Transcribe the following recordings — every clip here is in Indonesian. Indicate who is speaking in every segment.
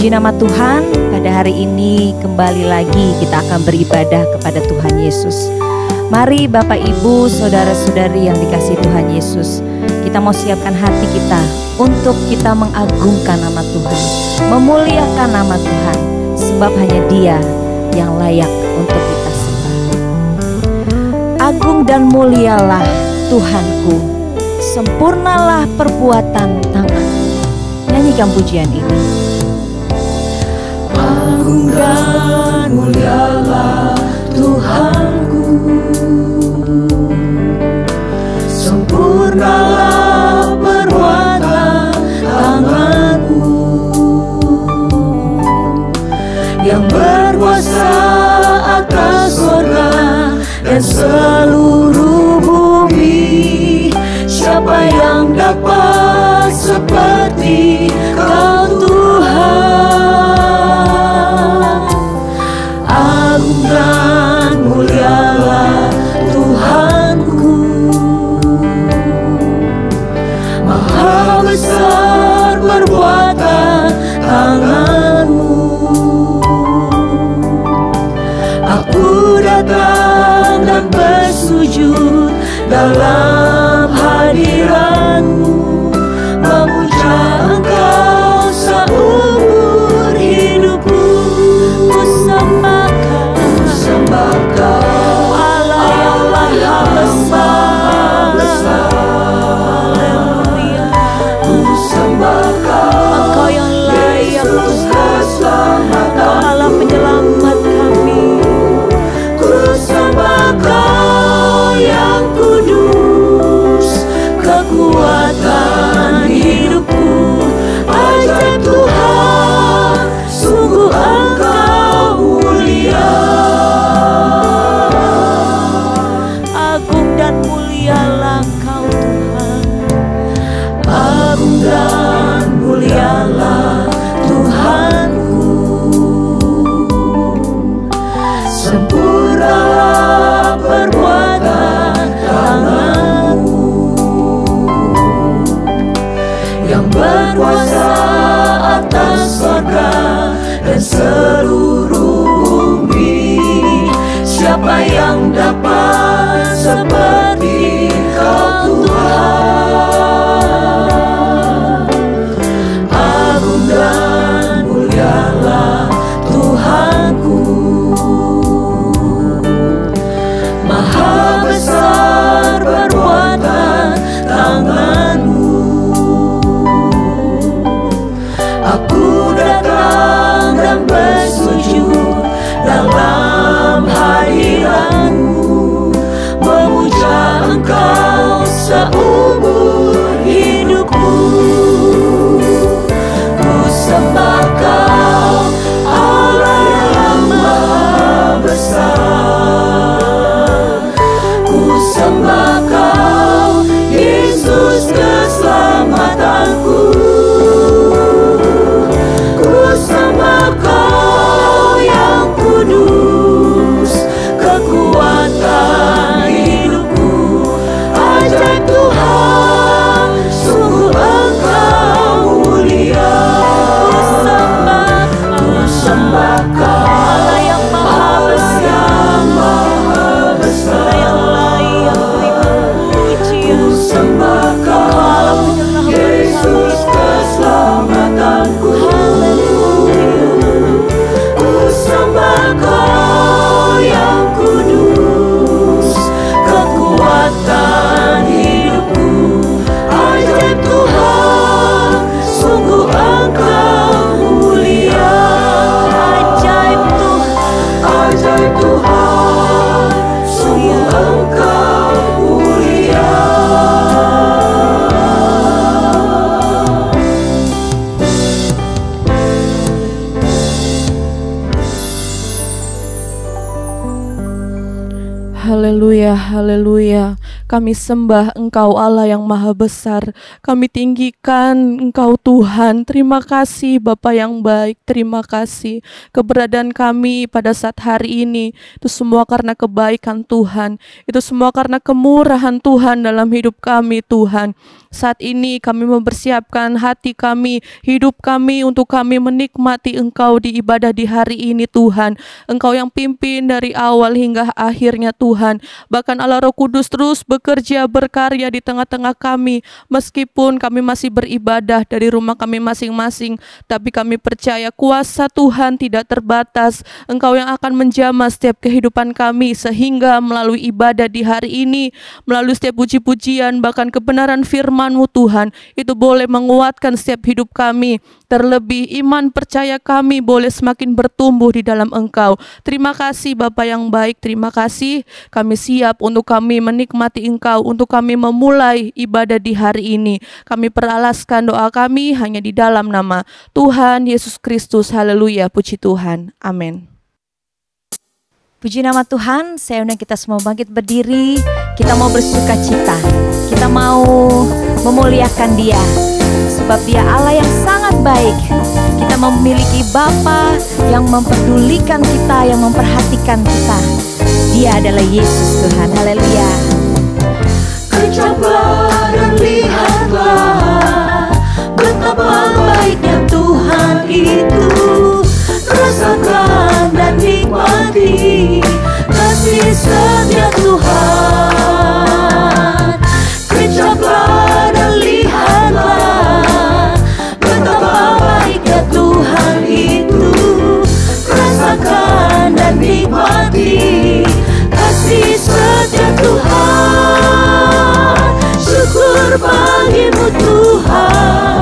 Speaker 1: Puji nama Tuhan, pada hari ini kembali lagi kita akan beribadah kepada Tuhan Yesus. Mari Bapak Ibu, saudara-saudari yang dikasihi Tuhan Yesus, kita mau siapkan hati kita untuk kita mengagungkan nama Tuhan, memuliakan nama Tuhan, sebab hanya Dia yang layak untuk kita sembah. Agung dan mulialah Tuhanku, sempurnalah perbuatan tangan-Mu. Nyanyikan pujian ini.
Speaker 2: Agung dan mulialah Tuhanku, sempurnalah perbuatan tangan-Mu, yang berkuasa atas surga dan seluruh bumi. Siapa yang dapat seperti Kau Tuhan? Agung dan mulialah Tuhanku, maha besar perbuatan tangan-Mu. Aku datang dan bersujud dalam hadirat-Mu, memuja Engkau seumur hidupku. Ku sembah Kau, Allah yang maha besar. Haleluya. Ku sembah Kau, Engkau yang layak Tuhan, Engkau Allah penyelamat kami. Ku sembah Kau yang kudus, kekuatan hidupku. Ajaib Tuhan, sungguh Engkau mulia. Agung dan mulialah Engkau Tuhan. Agung dan mulialah Tuhanku, sempurnalah perbuatan tangan-Mu, yang berkuasa atas surga dan seluruh bumi. Siapa yang dapat seperti Kau Tuhan? Agung dan mulialah Tuhanku, maha besar perbuatan tangan-Mu. Aku datang dan bersujud dalam hadirat-Mu, memuja Engkau seumur hidupku. Ku sembah Kau, Allah yang maha besar. Ku sembah Kau, Yesus keselamatanku. Ku sembah Kau yang kudus,
Speaker 3: Haleluya, haleluya. Kami sembah Engkau Allah yang maha besar. Kami tinggikan Engkau Tuhan. Terima kasih Bapa yang baik. Terima kasih keberadaan kami pada saat hari ini. Itu semua karena kebaikan Tuhan. Itu semua karena kemurahan Tuhan dalam hidup kami Tuhan. Saat ini kami mempersiapkan hati kami, hidup kami untuk kami menikmati Engkau di ibadah di hari ini Tuhan. Engkau yang pimpin dari awal hingga akhirnya Tuhan. Bahkan Allah Roh Kudus terus bekerja berkarya di tengah-tengah kami. Meskipun kami masih beribadah dari rumah kami masing-masing, tapi kami percaya kuasa Tuhan tidak terbatas. Engkau yang akan menjamah setiap kehidupan kami, sehingga melalui ibadah di hari ini, melalui setiap puji-pujian, bahkan kebenaran firman-Mu Tuhan, itu boleh menguatkan setiap hidup kami. Terlebih iman percaya kami boleh semakin bertumbuh di dalam Engkau. Terima kasih Bapa yang baik, terima kasih. Kami siap untuk kami menikmati Engkau, untuk kami memulai ibadah di hari ini. Kami peralaskan doa kami hanya di dalam nama Tuhan Yesus Kristus. Haleluya, puji Tuhan. Amin.
Speaker 1: Puji nama Tuhan. Saya undang kita semua bangkit berdiri. Kita mau bersuka cita. Kita mau memuliakan Dia, sebab Dia Allah yang sangat baik. Kita memiliki Bapa yang memperdulikan kita, yang memperhatikan kita. Dia adalah Yesus Tuhan. Haleluya.
Speaker 2: Kejaplah dan lihatlah betapa baiknya Tuhan itu. Rasakan dan nikmati kasih setia Tuhan. Kejaplah dan lihatlah betapa baiknya Tuhan itu. Rasakan dan nikmati kasih setia Tuhan. Syukur bagimu Tuhan,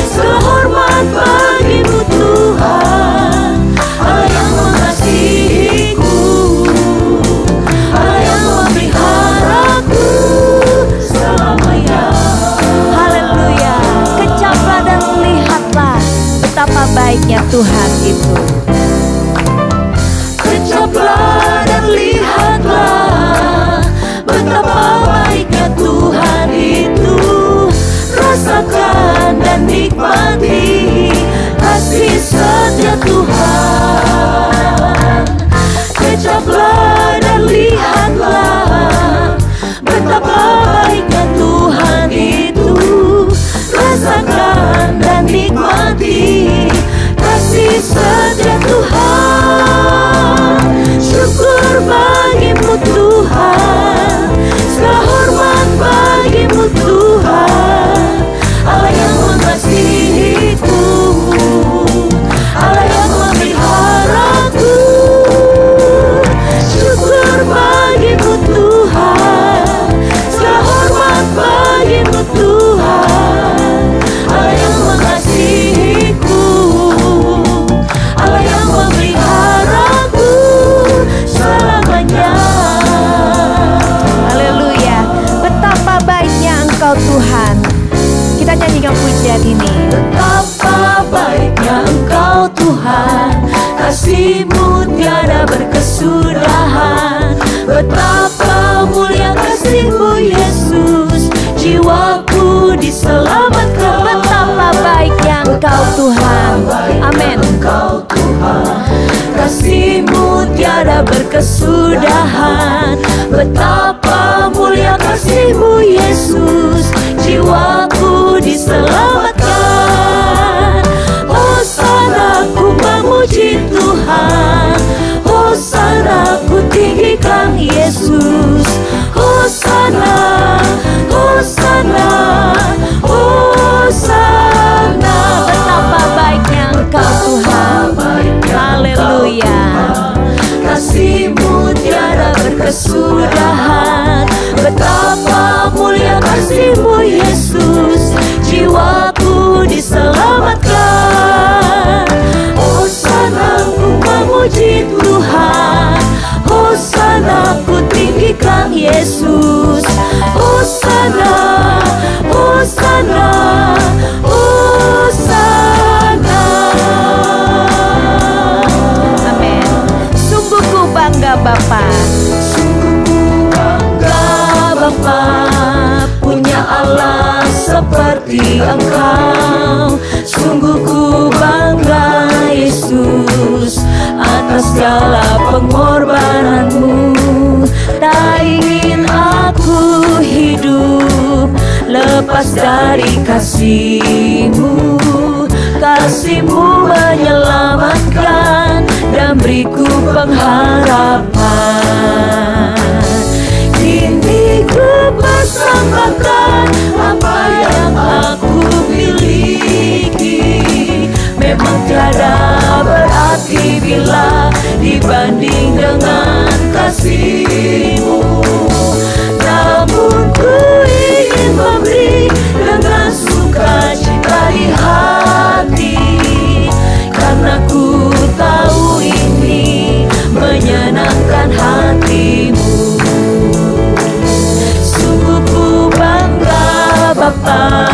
Speaker 2: segala hormat bagimu Tuhan. Allah yang mengasihiku, Allah yang memeliharaku selamanya.
Speaker 1: Haleluya. Kejaplah dan lihatlah betapa baiknya Tuhan itu.
Speaker 2: Kejaplah dan lihatlah betapa baiknya Tuhan itu. Rasakan dan nikmati kasih setia Tuhan. Kejaplah dan lihatlah betapa baiknya Tuhan itu. Rasakan dan nikmati kasih setia Tuhan. Syukur bagimu Tuhan, segala hormat bagimu Tuhan. Allah yang mengasihiku, Allah yang memeliharaku. Syukur bagimu Tuhan, segala hormat bagimu Tuhan. Allah yang mengasihiku, Allah yang memeliharaku selamanya.
Speaker 1: Haleluya. Betapa baiknya Engkau Tuhan. Kita nyanyikan pujian ini.
Speaker 2: Betapa baiknya Engkau Tuhan, kasih-Mu tiada berkesudahan. Betapa mulia kasih-Mu Yesus, jiwaku diselamatkan.
Speaker 1: Betapa baiknya Engkau Tuhan. Amin.
Speaker 2: Engkau Tuhan, kasih-Mu tiada berkesudahan. Betapa mulia kasih-Mu Yesus, jiwaku diselamatkan. Hosana ku memuji Tuhan, Hosana ku tinggikan Yesus. Hosana, Hosana, Hosana.
Speaker 1: Betapa baiknya Engkau Tuhan. Haleluya.
Speaker 2: Kasih-Mu tiada berkesudahan. Betapa mulia kasih-Mu Yesus, jiwaku diselamatkan. Hosana ku memuji Tuhan, Hosana ku tinggikan Yesus. Hosana, Hosana, Hosana.
Speaker 1: Amin. Sungguh ku bangga Bapa.
Speaker 2: Sungguh ku seperti Engkau. Sungguh ku bangga Yesus atas segala pengorbananmu. Tak ingin aku hidup lepas dari kasih-Mu. Kasih-Mu menyelamatkan dan beriku pengharapan. Kini ku persembahkan apa yang aku miliki. Memang tiada berarti bila dibanding dengan kasih-Mu. Namun ku ingin memberi dengan sukacita di hati, karena ku tahu ini menyenangkan hati-Mu. Sungguh ku bangga Bapa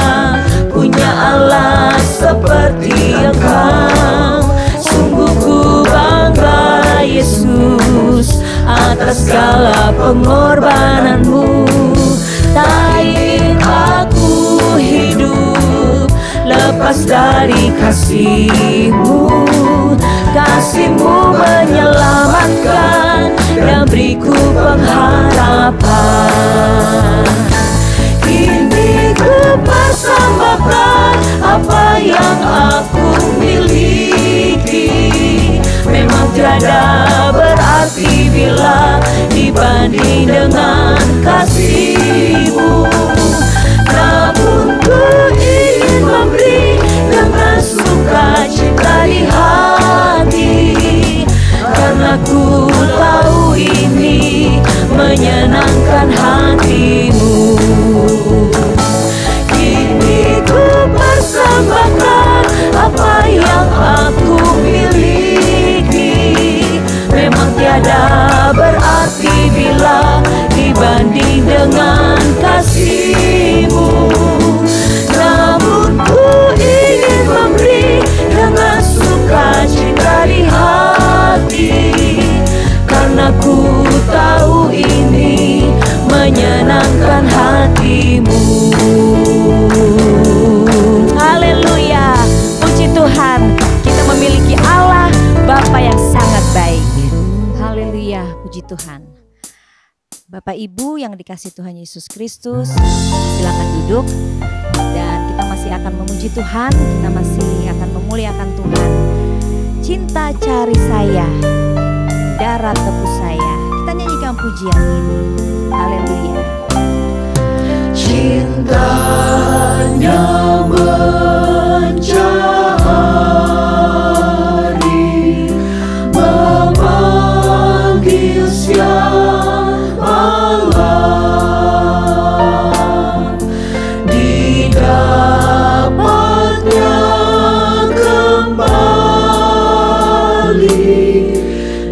Speaker 2: punya Allah seperti Engkau. Sungguh ku bangga Yesus atas segala pengorbananmu. Tak ingin aku hidup lepas dari kasih-Mu. Kasih-Mu menyelamatkan dan beriku pengharapan. Kini ku persembahkan apa yang aku miliki. Memang tiada berarti bila dibanding dengan kasih-Mu. Namun ku ingin memberi dengan sukacita di hati, karena ku tahu ini menyenangkan hati-Mu. Kini ku persembahkan apa yang aku miliki. Memang tiada berarti bila dibanding dengan kasih-Mu. Namun ku ingin memberi dengan sukacita di hati, karena ku tahu ini menyenangkan hati-Mu.
Speaker 1: Haleluya, puji Tuhan, kita memiliki Allah Bapa yang sangat baik. Haleluya, puji Tuhan. Bapak Ibu yang dikasihi Tuhan Yesus Kristus, silakan duduk. Dan kita masih akan memuji Tuhan, kita masih akan memuliakan Tuhan. Cinta cari saya, darat tebus saya. Kita nyanyikan pujian ini. Haleluya.
Speaker 2: Cintanya mencari, memanggil siapalah, didapatnya kembali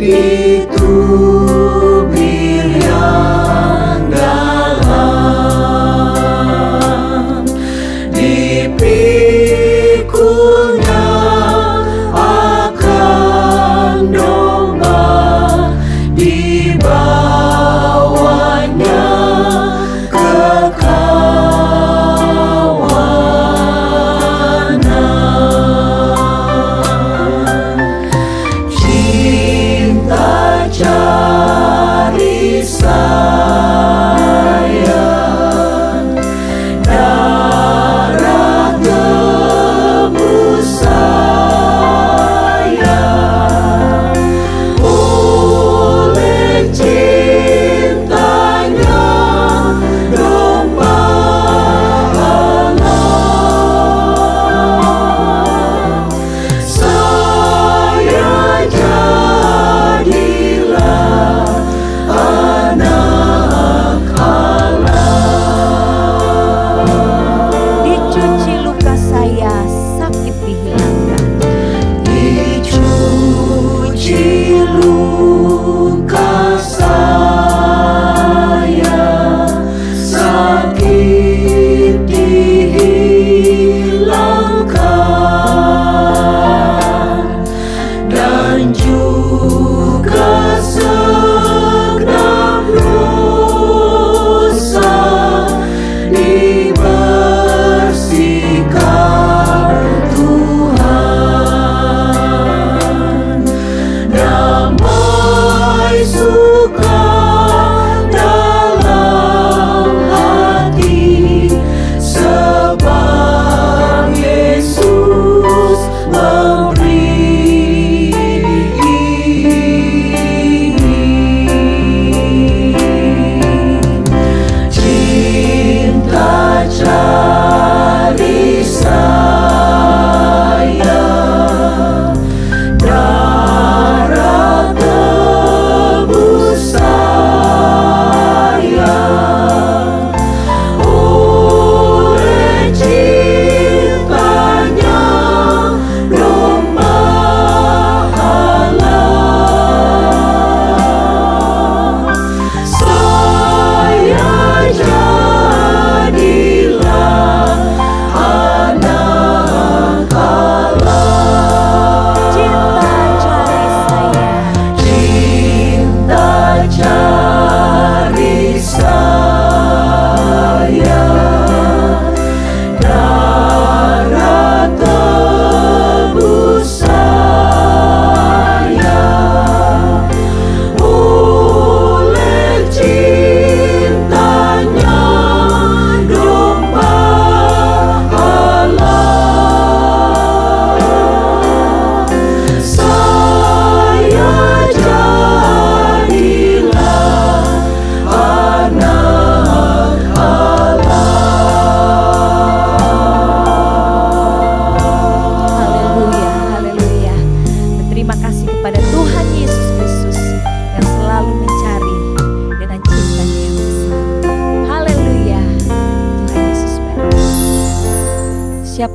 Speaker 2: di tubir yang dalam, dipikunya akan domba, dibawanya kekawanan. Cinta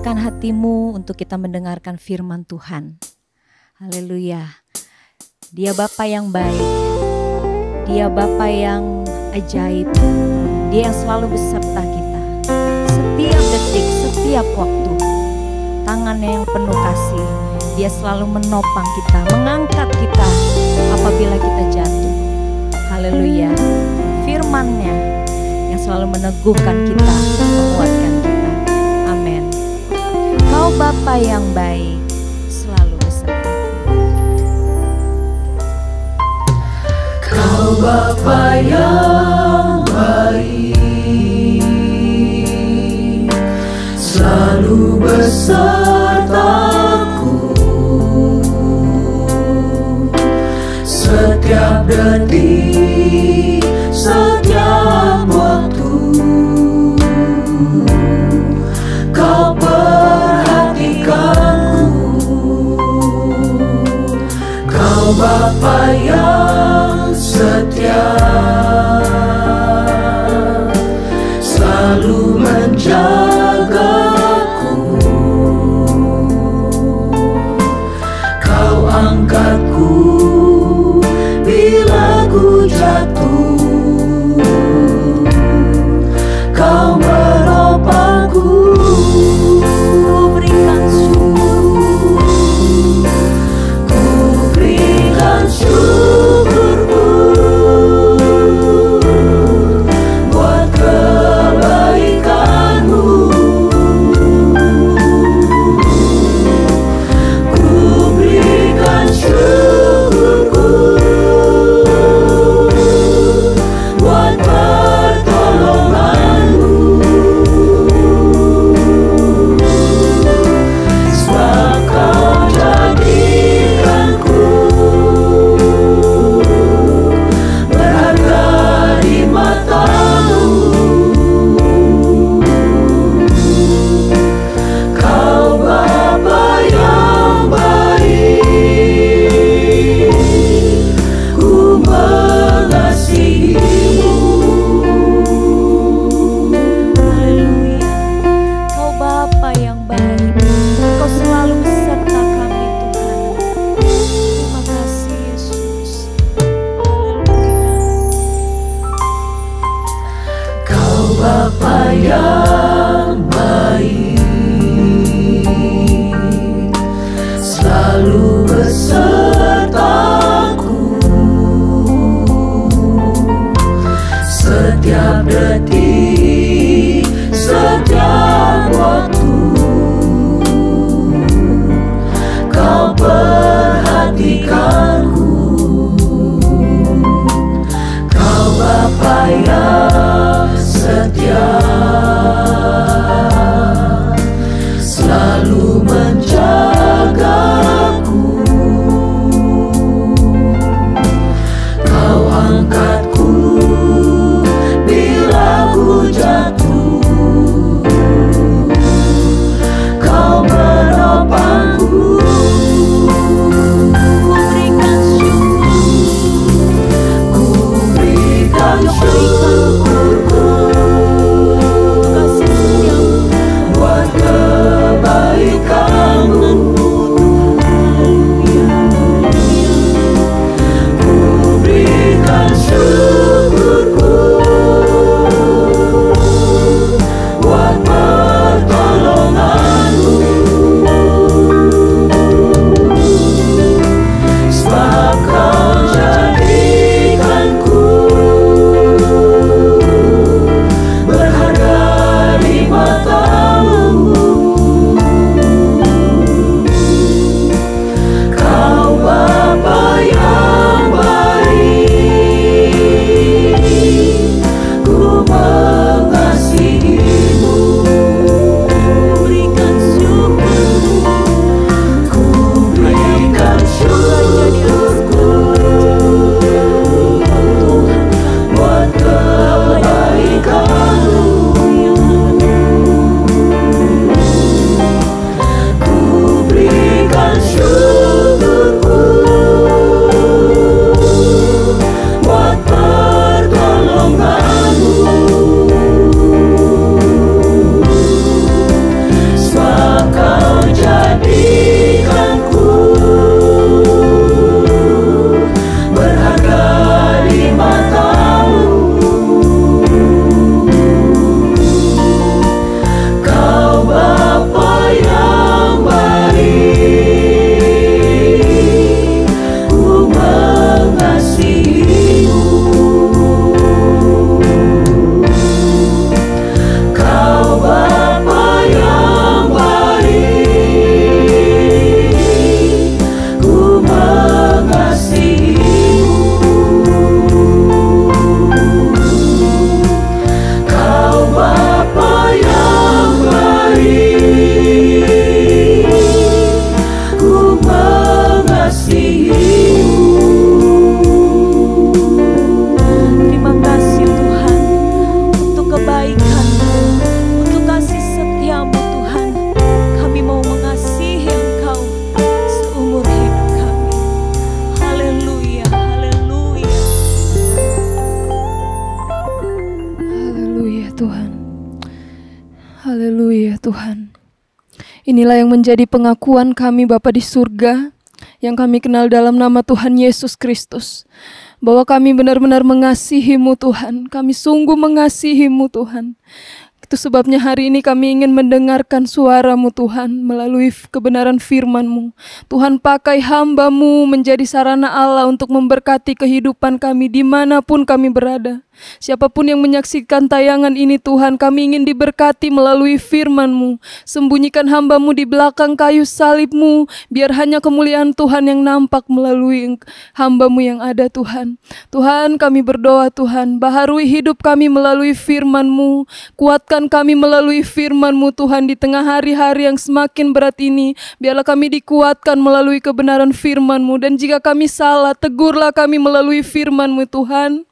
Speaker 1: siapkan hatimu untuk kita mendengarkan firman Tuhan. Haleluya. Dia Bapa yang baik, Dia Bapa yang ajaib, Dia yang selalu beserta kita setiap detik, setiap waktu. Tangannya yang penuh kasih, Dia selalu menopang kita, mengangkat kita apabila kita jatuh. Haleluya. Firman-Nya yang selalu meneguhkan kita, menguatkan kita. Amin. Kau Bapa yang baik, selalu beserta.
Speaker 2: Kau Bapa yang baik, selalu besertaku. Setiap detik, setiap waktu, Kau perhatikanku. Kau Bapa yang setia, selalu menjagaku. Kau angkatku bila ku jatuh. Kau menopangku. Ku berikan syukur, ku berikan syukurku.
Speaker 4: Tuhan. Inilah yang menjadi pengakuan kami Bapa di surga, yang kami kenal dalam nama Tuhan Yesus Kristus, bahwa kami benar-benar mengasihi-Mu Tuhan. Kami sungguh mengasihi-Mu Tuhan. Itu sebabnya hari ini kami ingin mendengarkan suara-Mu Tuhan melalui kebenaran firman-Mu. Tuhan, pakai hamba-Mu menjadi sarana Allah untuk memberkati kehidupan kami dimanapun kami berada. Siapapun yang menyaksikan tayangan ini Tuhan, kami ingin diberkati melalui firman-Mu. Sembunyikan hamba-Mu di belakang kayu salib-Mu, biar hanya kemuliaan Tuhan yang nampak melalui hamba-Mu yang ada Tuhan. Tuhan, kami berdoa Tuhan, baharui hidup kami melalui firman-Mu. Kuatkan kami melalui firman-Mu Tuhan di tengah hari-hari yang semakin berat ini. Biarlah kami dikuatkan melalui kebenaran firman-Mu. Dan jika kami salah, tegurlah kami melalui firman-Mu Tuhan.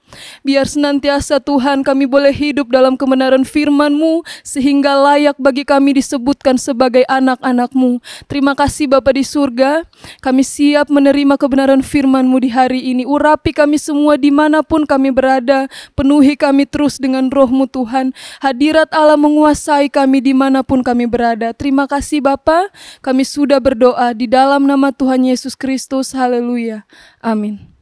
Speaker 4: Biar senantiasa Tuhan kami boleh hidup dalam kebenaran firman-Mu, sehingga layak bagi kami disebutkan sebagai anak-anak-Mu. Terima kasih Bapa di surga, kami siap menerima kebenaran firman-Mu di hari ini. Urapi kami semua dimanapun kami berada, penuhi kami terus dengan Roh-Mu Tuhan. Hadirat Allah menguasai kami dimanapun kami berada. Terima kasih Bapa, kami sudah berdoa di dalam nama Tuhan Yesus Kristus. Haleluya. Amin.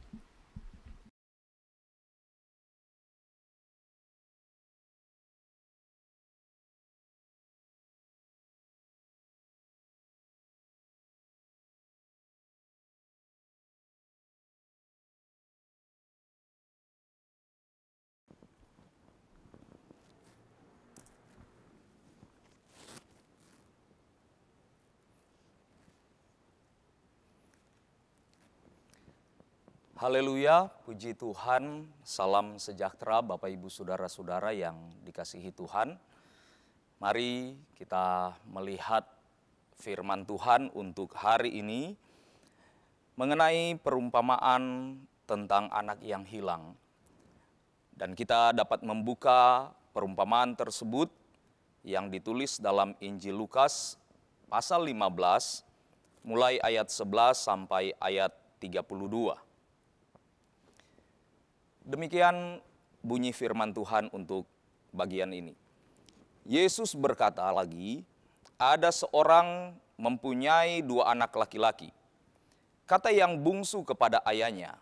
Speaker 5: Haleluya, puji Tuhan, salam sejahtera Bapak Ibu Saudara-saudara yang dikasihi Tuhan. Mari kita melihat firman Tuhan untuk hari ini mengenai perumpamaan tentang anak yang hilang. Dan kita dapat membuka perumpamaan tersebut yang ditulis dalam Injil Lukas pasal 15 mulai ayat 11 sampai ayat 32. Demikian bunyi firman Tuhan untuk bagian ini. Yesus berkata lagi, ada seorang mempunyai 2 anak laki-laki. Kata yang bungsu kepada ayahnya,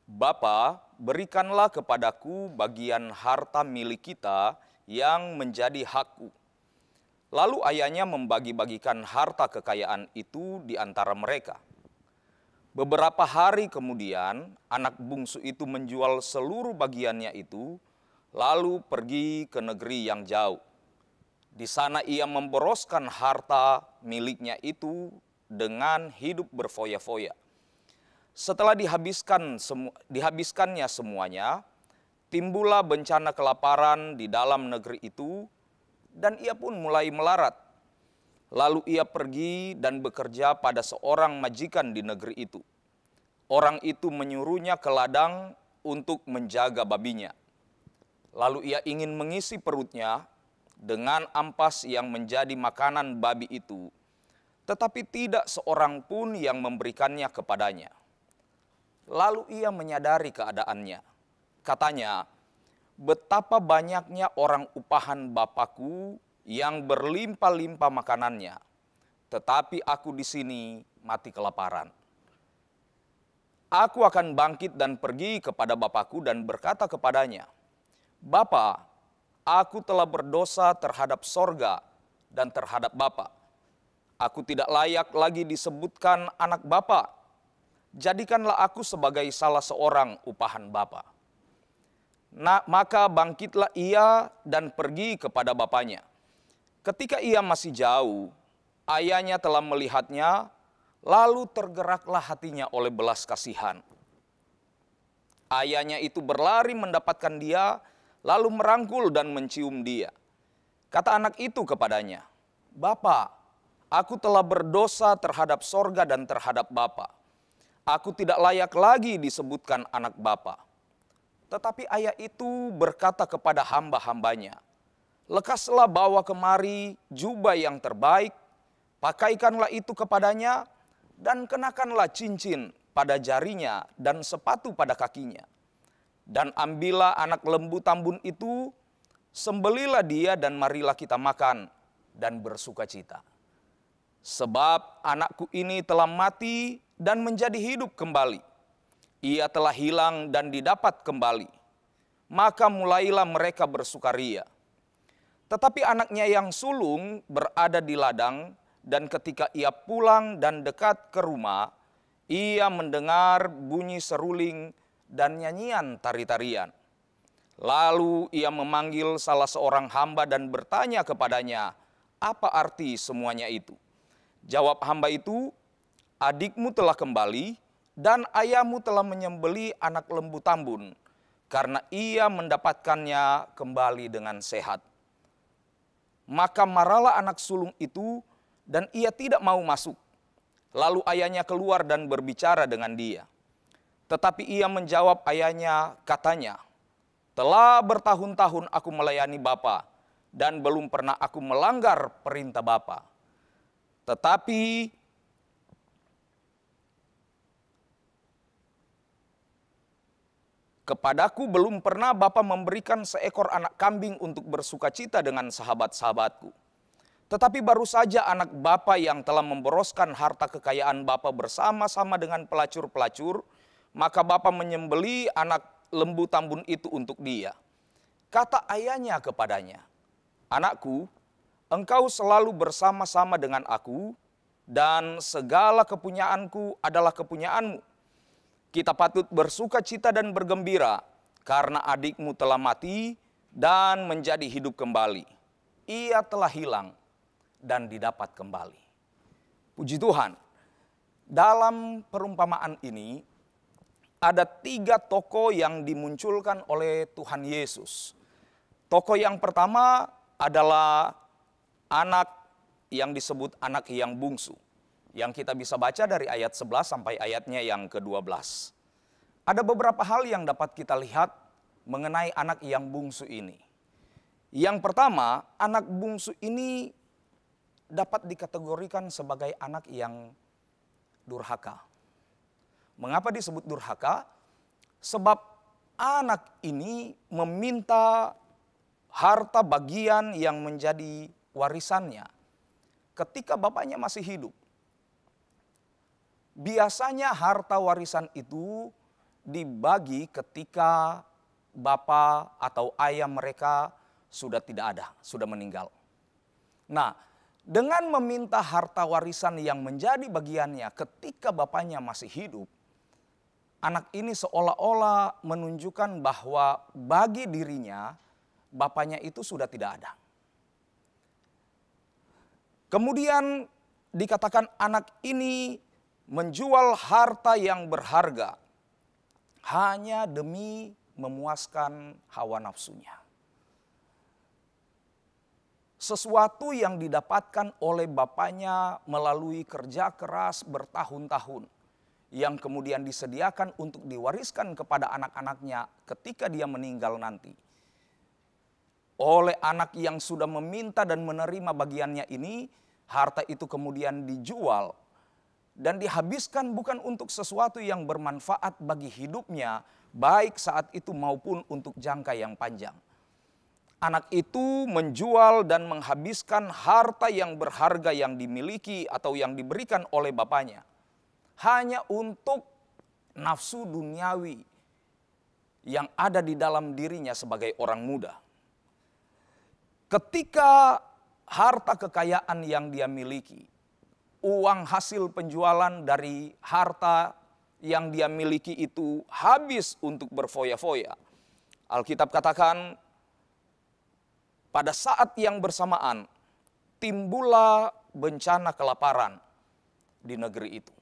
Speaker 5: "Bapa, berikanlah kepadaku bagian harta milik kita yang menjadi hakku." Lalu ayahnya membagi-bagikan harta kekayaan itu di antara mereka. Beberapa hari kemudian, anak bungsu itu menjual seluruh bagiannya itu, lalu pergi ke negeri yang jauh. Di sana ia memboroskan harta miliknya itu dengan hidup berfoya-foya. Setelah dihabiskannya semuanya, timbullah bencana kelaparan di dalam negeri itu, dan ia pun mulai melarat. Lalu ia pergi dan bekerja pada seorang majikan di negeri itu. Orang itu menyuruhnya ke ladang untuk menjaga babinya. Lalu ia ingin mengisi perutnya dengan ampas yang menjadi makanan babi itu, tetapi tidak seorang pun yang memberikannya kepadanya. Lalu ia menyadari keadaannya. Katanya, "Betapa banyaknya orang upahan Bapakku yang berlimpah-limpah makanannya, tetapi aku di sini mati kelaparan. Aku akan bangkit dan pergi kepada Bapakku dan berkata kepadanya, Bapa, aku telah berdosa terhadap sorga dan terhadap Bapa. Aku tidak layak lagi disebutkan anak Bapa. Jadikanlah aku sebagai salah seorang upahan Bapa." Maka bangkitlah ia dan pergi kepada bapaknya. Ketika ia masih jauh, ayahnya telah melihatnya, lalu tergeraklah hatinya oleh belas kasihan. Ayahnya itu berlari mendapatkan dia, lalu merangkul dan mencium dia. Kata anak itu kepadanya, "Bapa, aku telah berdosa terhadap sorga dan terhadap Bapa. Aku tidak layak lagi disebutkan anak Bapa." Tetapi ayah itu berkata kepada hamba-hambanya, "Lekaslah bawa kemari jubah yang terbaik, pakaikanlah itu kepadanya, dan kenakanlah cincin pada jarinya dan sepatu pada kakinya. Dan ambillah anak lembu tambun itu, sembelilah dia dan marilah kita makan. dan bersukacita. Sebab anakku ini telah mati dan menjadi hidup kembali. Ia telah hilang dan didapat kembali. Maka mulailah mereka bersukaria. Tetapi anaknya yang sulung berada di ladang, dan ketika ia pulang dan dekat ke rumah, ia mendengar bunyi seruling dan nyanyian tari-tarian. Lalu ia memanggil salah seorang hamba dan bertanya kepadanya, apa arti semuanya itu? Jawab hamba itu, adikmu telah kembali dan ayahmu telah menyembeli anak lembu tambun, karena ia mendapatkannya kembali dengan sehat. Maka marahlah anak sulung itu dan ia tidak mau masuk. Lalu ayahnya keluar dan berbicara dengan dia. Tetapi ia menjawab ayahnya, katanya, telah bertahun-tahun aku melayani Bapa dan belum pernah aku melanggar perintah Bapa. Tetapi kepadaku belum pernah Bapa memberikan seekor anak kambing untuk bersukacita dengan sahabat-sahabatku. Tetapi baru saja anak Bapa yang telah memboroskan harta kekayaan Bapa bersama-sama dengan pelacur-pelacur, maka Bapa menyembeli anak lembu tambun itu untuk dia. Kata ayahnya kepadanya, anakku, engkau selalu bersama-sama dengan aku, dan segala kepunyaanku adalah kepunyaanmu. Kita patut bersuka cita dan bergembira, karena adikmu telah mati dan menjadi hidup kembali. Ia telah hilang dan didapat kembali. Puji Tuhan, dalam perumpamaan ini ada 3 tokoh yang dimunculkan oleh Tuhan Yesus. Tokoh yang pertama adalah anak yang disebut anak yang bungsu, yang kita bisa baca dari ayat 11 sampai ayatnya yang ke-12. Ada beberapa hal yang dapat kita lihat mengenai anak yang bungsu ini. Yang pertama, anak bungsu ini dapat dikategorikan sebagai anak yang durhaka. Mengapa disebut durhaka? Sebab anak ini meminta harta bagian yang menjadi warisannya ketika bapaknya masih hidup. Biasanya harta warisan itu dibagi ketika bapak atau ayah mereka sudah tidak ada, sudah meninggal. Nah, dengan meminta harta warisan yang menjadi bagiannya ketika bapaknya masih hidup, anak ini seolah-olah menunjukkan bahwa bagi dirinya bapaknya itu sudah tidak ada. Kemudian dikatakan anak ini menjual harta yang berharga hanya demi memuaskan hawa nafsunya. Sesuatu yang didapatkan oleh bapaknya melalui kerja keras bertahun-tahun, yang kemudian disediakan untuk diwariskan kepada anak-anaknya ketika dia meninggal nanti. Oleh anak yang sudah meminta dan menerima bagiannya ini, harta itu kemudian dijual dan dihabiskan bukan untuk sesuatu yang bermanfaat bagi hidupnya, baik saat itu maupun untuk jangka yang panjang. Anak itu menjual dan menghabiskan harta yang berharga yang dimiliki atau yang diberikan oleh bapaknya hanya untuk nafsu duniawi yang ada di dalam dirinya sebagai orang muda. Ketika harta kekayaan yang dia miliki, uang hasil penjualan dari harta yang dia miliki itu habis untuk berfoya-foya, Alkitab katakan pada saat yang bersamaan timbullah bencana kelaparan di negeri itu.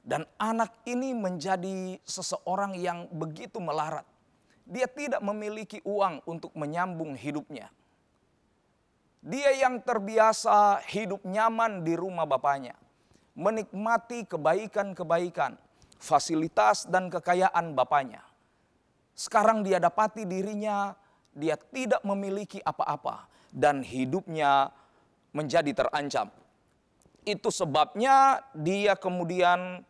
Speaker 5: Dan anak ini menjadi seseorang yang begitu melarat. Dia tidak memiliki uang untuk menyambung hidupnya. Dia yang terbiasa hidup nyaman di rumah bapaknya, menikmati kebaikan-kebaikan, fasilitas dan kekayaan bapaknya. Sekarang dia dapati dirinya, dia tidak memiliki apa-apa dan hidupnya menjadi terancam. Itu sebabnya dia kemudian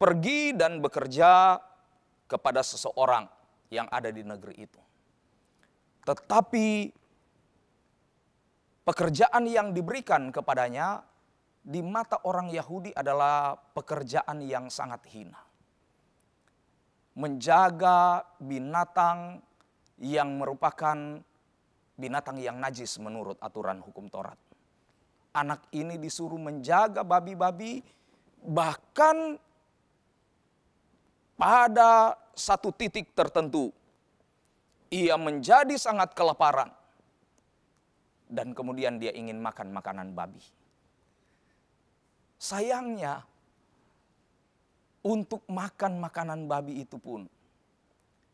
Speaker 5: pergi dan bekerja kepada seseorang yang ada di negeri itu. Tetapi pekerjaan yang diberikan kepadanya di mata orang Yahudi adalah pekerjaan yang sangat hina. Menjaga binatang yang merupakan binatang yang najis menurut aturan hukum Taurat. Anak ini disuruh menjaga babi-babi, bahkan pada satu titik tertentu ia menjadi sangat kelaparan. Dan kemudian dia ingin makan makanan babi. Sayangnya, untuk makan makanan babi itu pun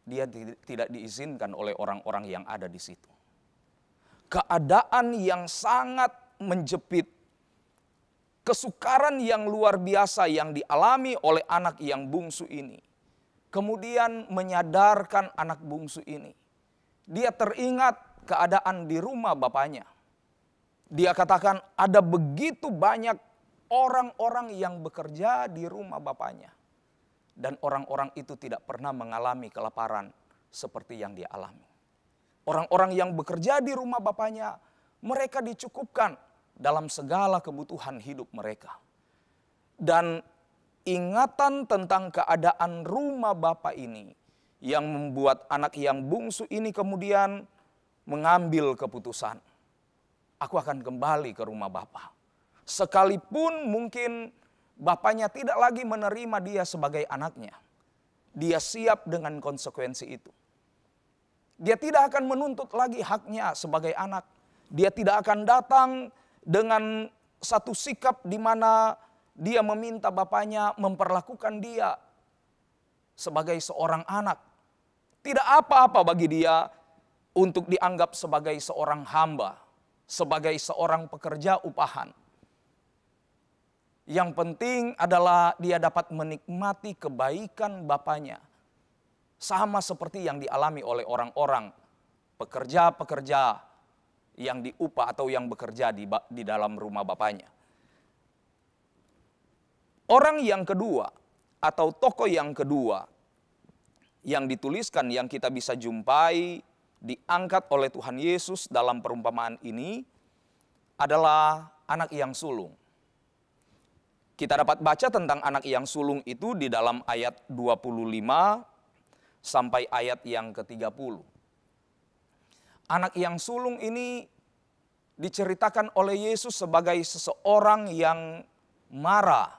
Speaker 5: dia tidak diizinkan oleh orang-orang yang ada di situ. Keadaan yang sangat menjepit, kesukaran yang luar biasa yang dialami oleh anak yang bungsu ini, kemudian menyadarkan anak bungsu ini. Dia teringat keadaan di rumah bapaknya. Dia katakan ada begitu banyak orang-orang yang bekerja di rumah bapaknya. Dan orang-orang itu tidak pernah mengalami kelaparan seperti yang dia alami. Orang-orang yang bekerja di rumah bapaknya, mereka dicukupkan dalam segala kebutuhan hidup mereka. Dan ingatan tentang keadaan rumah bapak ini yang membuat anak yang bungsu ini kemudian mengambil keputusan. Aku akan kembali ke rumah bapak. Sekalipun mungkin bapaknya tidak lagi menerima dia sebagai anaknya. Dia siap dengan konsekuensi itu. Dia tidak akan menuntut lagi haknya sebagai anak. Dia tidak akan datang dengan satu sikap di mana dia meminta bapaknya memperlakukan dia sebagai seorang anak. Tidak apa-apa bagi dia untuk dianggap sebagai seorang hamba, sebagai seorang pekerja upahan. Yang penting adalah dia dapat menikmati kebaikan bapaknya. Sama seperti yang dialami oleh orang-orang pekerja-pekerja yang diupah atau yang bekerja di dalam rumah bapaknya. Orang yang kedua atau tokoh yang kedua yang dituliskan yang kita bisa jumpai diangkat oleh Tuhan Yesus dalam perumpamaan ini adalah anak yang sulung. Kita dapat baca tentang anak yang sulung itu di dalam ayat 25 sampai ayat yang ke-30. Anak yang sulung ini diceritakan oleh Yesus sebagai seseorang yang marah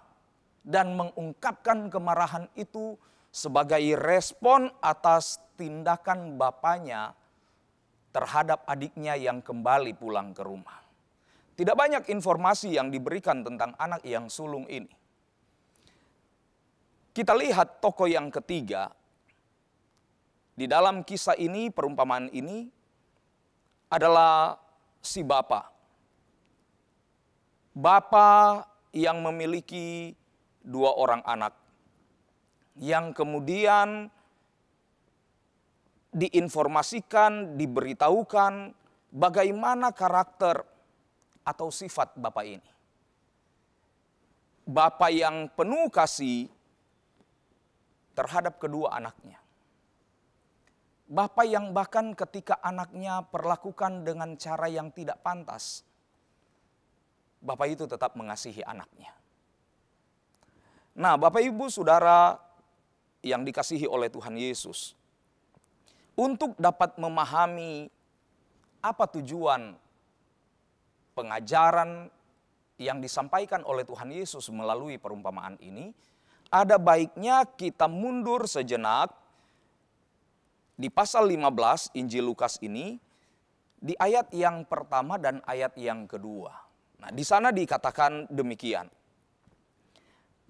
Speaker 5: dan mengungkapkan kemarahan itu sebagai respon atas tindakan bapaknya terhadap adiknya yang kembali pulang ke rumah. Tidak banyak informasi yang diberikan tentang anak yang sulung ini. Kita lihat tokoh yang ketiga. Di dalam kisah ini, perumpamaan ini adalah si bapa. Bapa yang memiliki 2 orang anak. Yang kemudian diinformasikan, diberitahukan bagaimana karakter atau sifat bapak ini. Bapak yang penuh kasih terhadap kedua anaknya. Bapak yang bahkan ketika anaknya perlakukan dengan cara yang tidak pantas, bapak itu tetap mengasihi anaknya. Nah, Bapak Ibu Saudara yang dikasihi oleh Tuhan Yesus, untuk dapat memahami apa tujuan pengajaran yang disampaikan oleh Tuhan Yesus melalui perumpamaan ini, ada baiknya kita mundur sejenak di pasal 15 Injil Lukas ini, di ayat yang pertama dan ayat yang kedua. Nah, di sana dikatakan demikian.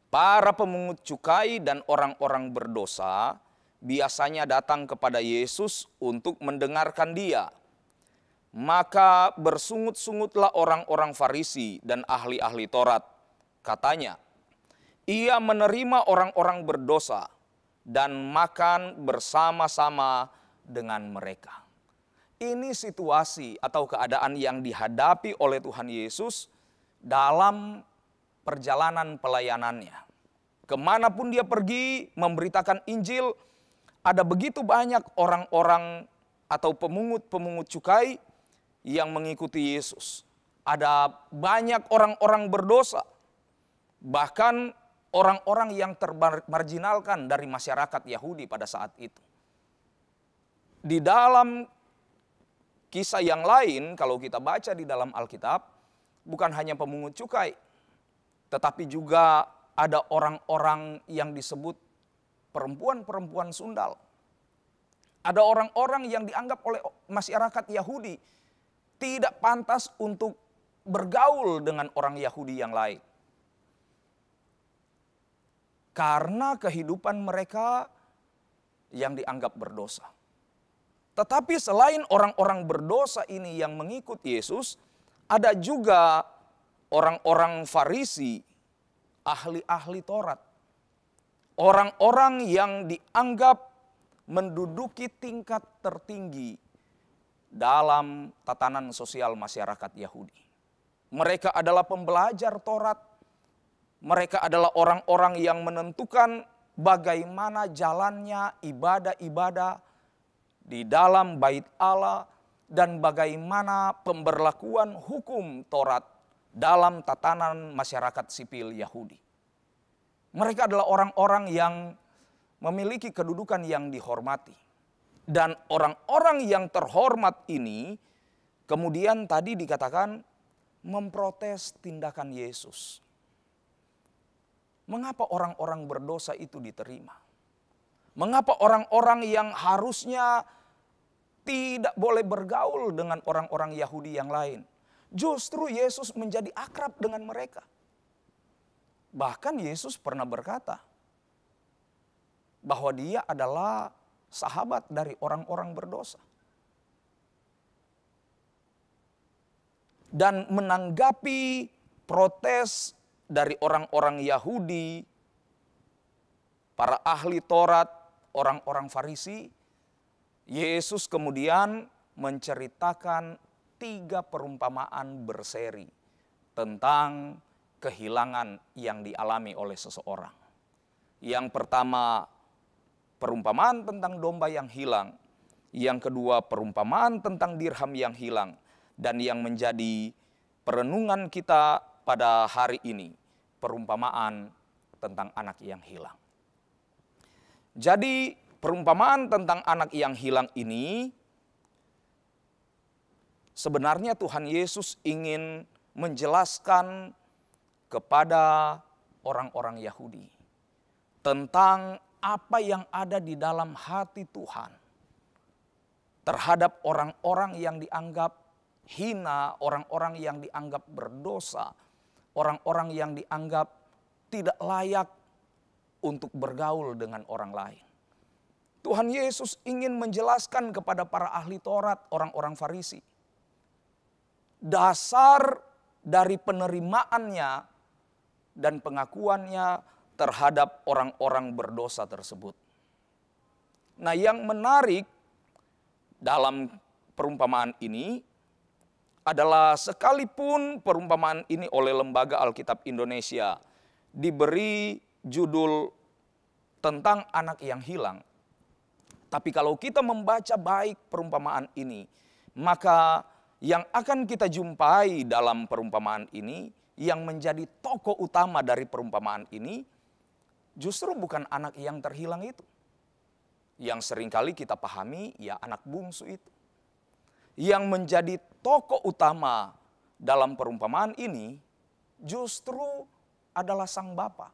Speaker 5: Para pemungut cukai dan orang-orang berdosa biasanya datang kepada Yesus untuk mendengarkan dia. Maka bersungut-sungutlah orang-orang Farisi dan ahli-ahli Taurat. Katanya, ia menerima orang-orang berdosa dan makan bersama-sama dengan mereka. Ini situasi atau keadaan yang dihadapi oleh Tuhan Yesus dalam perjalanan pelayanannya. Kemanapun dia pergi memberitakan Injil, ada begitu banyak orang-orang atau pemungut-pemungut cukai yang mengikuti Yesus. ada banyak orang-orang berdosa, bahkan orang-orang yang termarginalkan dari masyarakat Yahudi pada saat itu. Di dalam kisah yang lain, kalau kita baca di dalam Alkitab, bukan hanya pemungut cukai, tetapi juga ada orang-orang yang disebut perempuan-perempuan sundal. Ada orang-orang yang dianggap oleh masyarakat Yahudi tidak pantas untuk bergaul dengan orang Yahudi yang lain. Karena kehidupan mereka yang dianggap berdosa. Tetapi selain orang-orang berdosa ini yang mengikut Yesus, ada juga orang-orang Farisi, ahli-ahli Taurat. Orang-orang yang dianggap menduduki tingkat tertinggi dalam tatanan sosial masyarakat Yahudi. Mereka adalah pembelajar Taurat. Mereka adalah orang-orang yang menentukan bagaimana jalannya ibadah-ibadah di dalam bait Allah dan bagaimana pemberlakuan hukum Taurat dalam tatanan masyarakat sipil Yahudi. Mereka adalah orang-orang yang memiliki kedudukan yang dihormati. Dan orang-orang yang terhormat ini kemudian tadi dikatakan memprotes tindakan Yesus. Mengapa orang-orang berdosa itu diterima? Mengapa orang-orang yang harusnya tidak boleh bergaul dengan orang-orang Yahudi yang lain, justru Yesus menjadi akrab dengan mereka? Bahkan Yesus pernah berkata bahwa dia adalah sahabat dari orang-orang berdosa. Dan menanggapi protes dari orang-orang Yahudi, para ahli Taurat, orang-orang Farisi, Yesus kemudian menceritakan 3 perumpamaan berseri tentang kehilangan yang dialami oleh seseorang. Yang pertama, perumpamaan tentang domba yang hilang. Yang kedua, perumpamaan tentang dirham yang hilang. Dan yang menjadi perenungan kita pada hari ini, perumpamaan tentang anak yang hilang. Jadi perumpamaan tentang anak yang hilang ini sebenarnya Tuhan Yesus ingin menjelaskan kepada orang-orang Yahudi tentang apa yang ada di dalam hati Tuhan terhadap orang-orang yang dianggap hina, orang-orang yang dianggap berdosa, orang-orang yang dianggap tidak layak untuk bergaul dengan orang lain. Tuhan Yesus ingin menjelaskan kepada para ahli Taurat, orang-orang Farisi, dasar dari penerimaannya dan pengakuannya terhadap orang-orang berdosa tersebut. Nah, yang menarik dalam perumpamaan ini adalah sekalipun perumpamaan ini oleh Lembaga Alkitab Indonesia diberi judul tentang anak yang hilang, tapi kalau kita membaca baik perumpamaan ini, maka yang akan kita jumpai dalam perumpamaan ini, yang menjadi tokoh utama dari perumpamaan ini, justru bukan anak yang terhilang itu. Yang seringkali kita pahami, ya anak bungsu itu. Yang menjadi tokoh utama dalam perumpamaan ini, justru adalah sang bapa.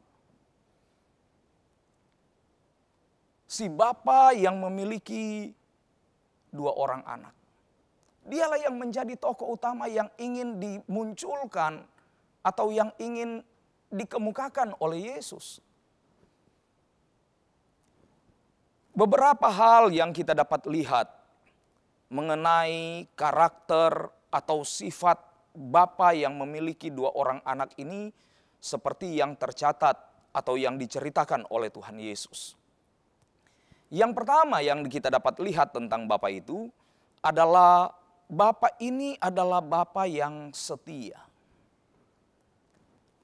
Speaker 5: Si bapa yang memiliki 2 orang anak. Dialah yang menjadi tokoh utama yang ingin dimunculkan atau yang ingin dikemukakan oleh Yesus. Beberapa hal yang kita dapat lihat mengenai karakter atau sifat bapa yang memiliki 2 orang anak ini seperti yang tercatat atau yang diceritakan oleh Tuhan Yesus. Yang pertama yang kita dapat lihat tentang bapa itu adalah bapa ini adalah bapa yang setia.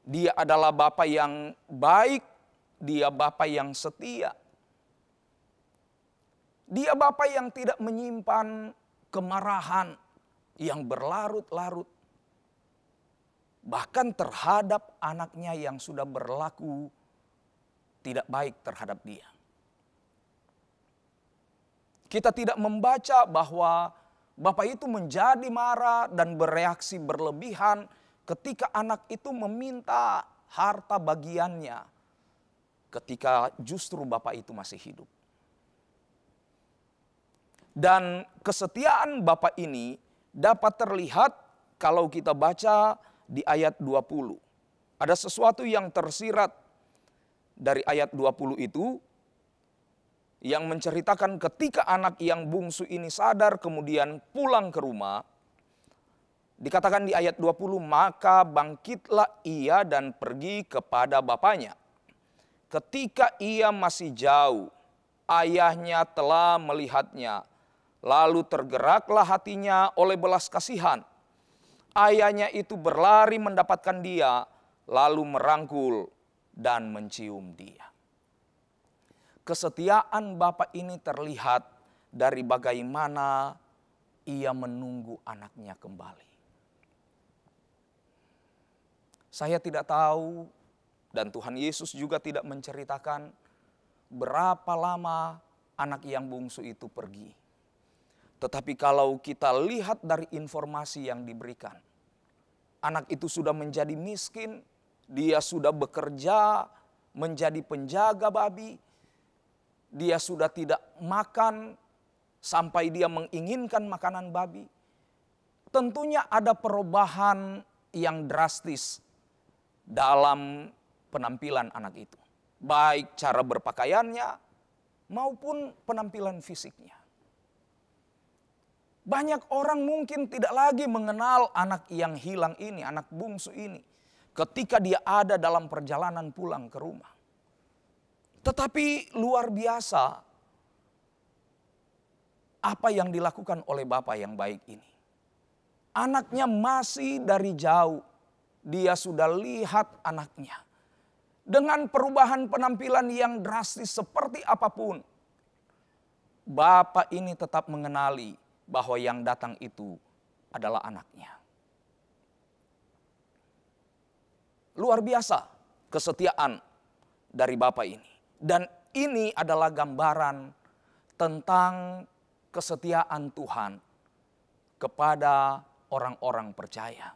Speaker 5: Dia adalah bapa yang baik, dia bapa yang setia. Dia bapa yang tidak menyimpan kemarahan yang berlarut-larut. bahkan terhadap anaknya yang sudah berlaku tidak baik terhadap dia. Kita tidak membaca bahwa bapak itu menjadi marah dan bereaksi berlebihan ketika anak itu meminta harta bagiannya ketika justru bapak itu masih hidup. Dan kesetiaan bapak ini dapat terlihat kalau kita baca di ayat 20. Ada sesuatu yang tersirat dari ayat 20 itu yang menceritakan ketika anak yang bungsu ini sadar kemudian pulang ke rumah. Dikatakan di ayat 20, maka bangkitlah ia dan pergi kepada bapaknya. Ketika ia masih jauh, ayahnya telah melihatnya. Lalu tergeraklah hatinya oleh belas kasihan. Ayahnya itu berlari mendapatkan dia, lalu merangkul dan mencium dia. Kesetiaan bapak ini terlihat dari bagaimana ia menunggu anaknya kembali. Saya tidak tahu dan Tuhan Yesus juga tidak menceritakan berapa lama anak yang bungsu itu pergi. Tetapi kalau kita lihat dari informasi yang diberikan, anak itu sudah menjadi miskin, dia sudah bekerja menjadi penjaga babi, dia sudah tidak makan sampai dia menginginkan makanan babi. Tentunya ada perubahan yang drastis dalam penampilan anak itu. Baik cara berpakaiannya maupun penampilan fisiknya. Banyak orang mungkin tidak lagi mengenal anak yang hilang ini, anak bungsu ini, ketika dia ada dalam perjalanan pulang ke rumah. Tetapi luar biasa apa yang dilakukan oleh bapak yang baik ini. Anaknya masih dari jauh, dia sudah lihat anaknya. Dengan perubahan penampilan yang drastis seperti apapun, bapak ini tetap mengenali bahwa yang datang itu adalah anaknya. Luar biasa kesetiaan dari bapak ini. Dan ini adalah gambaran tentang kesetiaan Tuhan kepada orang-orang percaya.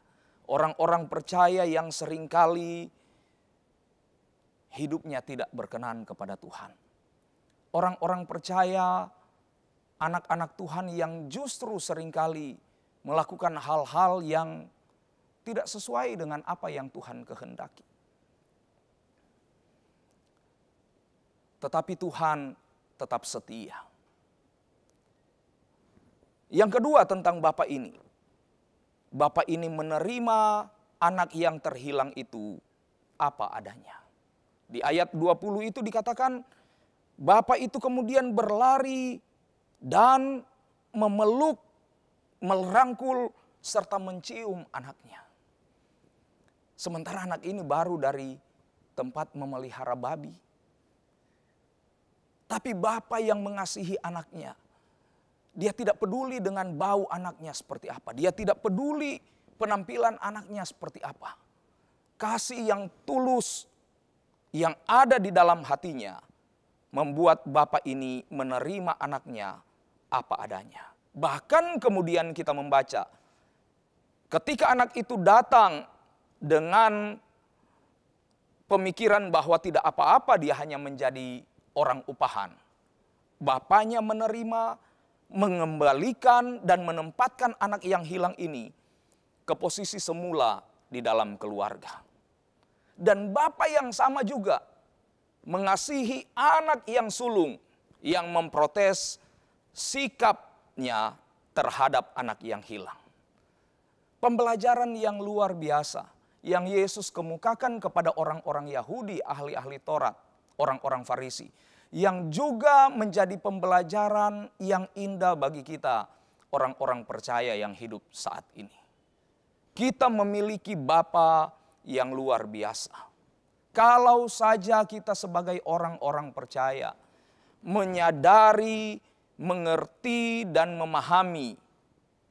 Speaker 5: Orang-orang percaya yang seringkali hidupnya tidak berkenan kepada Tuhan. Orang-orang percaya, anak-anak Tuhan yang justru seringkali melakukan hal-hal yang tidak sesuai dengan apa yang Tuhan kehendaki. Tetapi Tuhan tetap setia. Yang kedua tentang bapak ini. Bapak ini menerima anak yang terhilang itu apa adanya. Di ayat 20 itu dikatakan, bapak itu kemudian berlari dan memeluk, merangkul, serta mencium anaknya. Sementara anak ini baru dari tempat memelihara babi. Tapi bapak yang mengasihi anaknya, dia tidak peduli dengan bau anaknya seperti apa. Dia tidak peduli penampilan anaknya seperti apa. Kasih yang tulus yang ada di dalam hatinya membuat bapak ini menerima anaknya apa adanya. Bahkan kemudian kita membaca, ketika anak itu datang dengan pemikiran bahwa tidak apa-apa dia hanya menjadi orang upahan, bapaknya menerima, mengembalikan dan menempatkan anak yang hilang ini ke posisi semula di dalam keluarga. Dan bapak yang sama juga mengasihi anak yang sulung yang memprotes sikapnya terhadap anak yang hilang. Pembelajaran yang luar biasa yang Yesus kemukakan kepada orang-orang Yahudi, ahli-ahli Taurat, orang-orang Farisi, yang juga menjadi pembelajaran yang indah bagi kita, orang-orang percaya yang hidup saat ini. Kita memiliki Bapa yang luar biasa. Kalau saja kita sebagai orang-orang percaya menyadari, mengerti dan memahami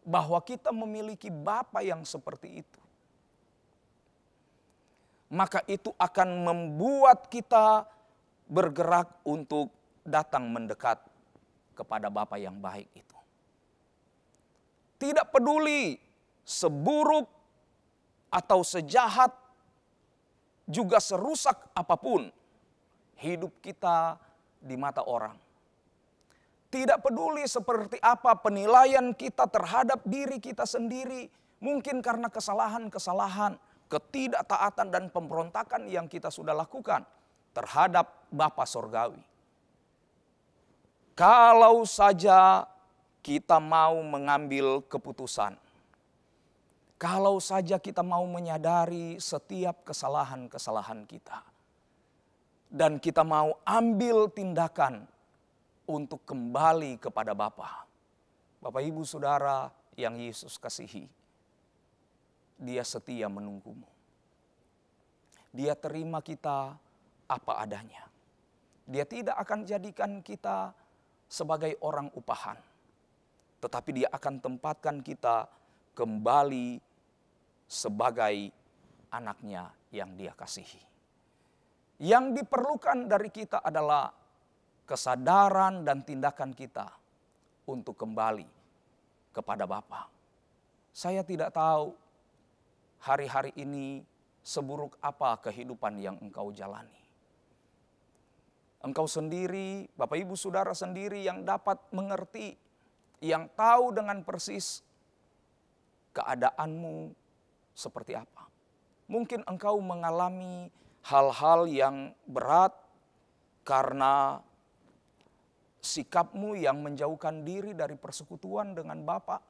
Speaker 5: bahwa kita memiliki Bapa yang seperti itu. maka itu akan membuat kita bergerak untuk datang mendekat kepada Bapa yang baik itu. Tidak peduli seburuk atau sejahat, juga serusak apapun hidup kita di mata orang. Tidak peduli seperti apa penilaian kita terhadap diri kita sendiri, mungkin karena kesalahan-kesalahan, ketidaktaatan dan pemberontakan yang kita sudah lakukan terhadap Bapa Sorgawi. Kalau saja kita mau mengambil keputusan, kalau saja kita mau menyadari setiap kesalahan-kesalahan kita, dan kita mau ambil tindakan untuk kembali kepada Bapa. Bapak Ibu Saudara yang Yesus kasihi, Dia setia menunggumu. Dia terima kita apa adanya. Dia tidak akan jadikan kita sebagai orang upahan, tetapi Dia akan tempatkan kita kembali sebagai anaknya yang Dia kasihi. Yang diperlukan dari kita adalah kesadaran dan tindakan kita untuk kembali kepada Bapa. Saya tidak tahu hari-hari ini seburuk apa kehidupan yang engkau jalani. Engkau sendiri, Bapak Ibu Saudara sendiri yang dapat mengerti, yang tahu dengan persis keadaanmu seperti apa. Mungkin engkau mengalami hal-hal yang berat karena sikapmu yang menjauhkan diri dari persekutuan dengan Bapa.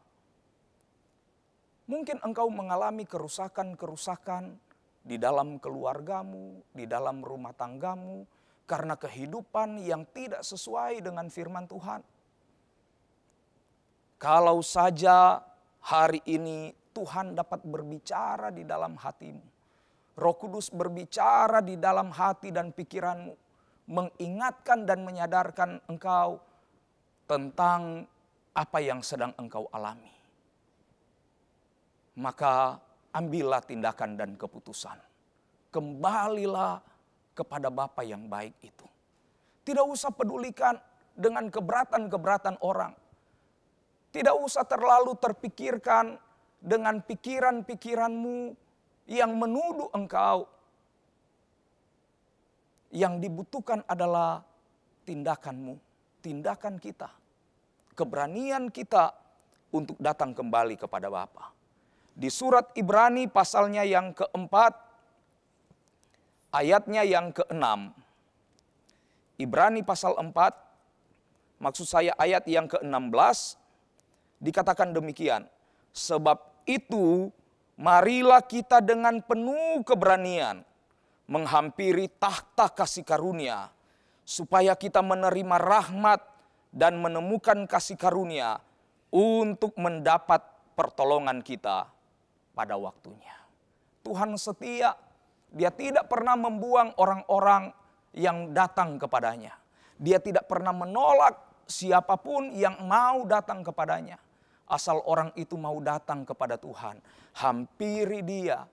Speaker 5: Mungkin engkau mengalami kerusakan-kerusakan di dalam keluargamu, di dalam rumah tanggamu, karena kehidupan yang tidak sesuai dengan firman Tuhan. Kalau saja hari ini Tuhan dapat berbicara di dalam hatimu, Roh Kudus berbicara di dalam hati dan pikiranmu, mengingatkan dan menyadarkan engkau tentang apa yang sedang engkau alami. Maka ambillah tindakan dan keputusan. Kembalilah kepada Bapa yang baik itu. Tidak usah pedulikan dengan keberatan-keberatan orang. Tidak usah terlalu terpikirkan dengan pikiran-pikiranmu yang menuduh engkau. Yang dibutuhkan adalah tindakanmu, tindakan kita, keberanian kita untuk datang kembali kepada Bapa. Di surat Ibrani pasalnya yang keempat, ayatnya yang keenam. Ibrani pasal 4, maksud saya ayat yang ke-16, dikatakan demikian. Sebab itu marilah kita dengan penuh keberanian menghampiri tahta kasih karunia, supaya kita menerima rahmat dan menemukan kasih karunia untuk mendapat pertolongan kita pada waktunya. Tuhan setia, Dia tidak pernah membuang orang-orang yang datang kepadanya. Dia tidak pernah menolak siapapun yang mau datang kepadanya. Asal orang itu mau datang kepada Tuhan, hampiri Dia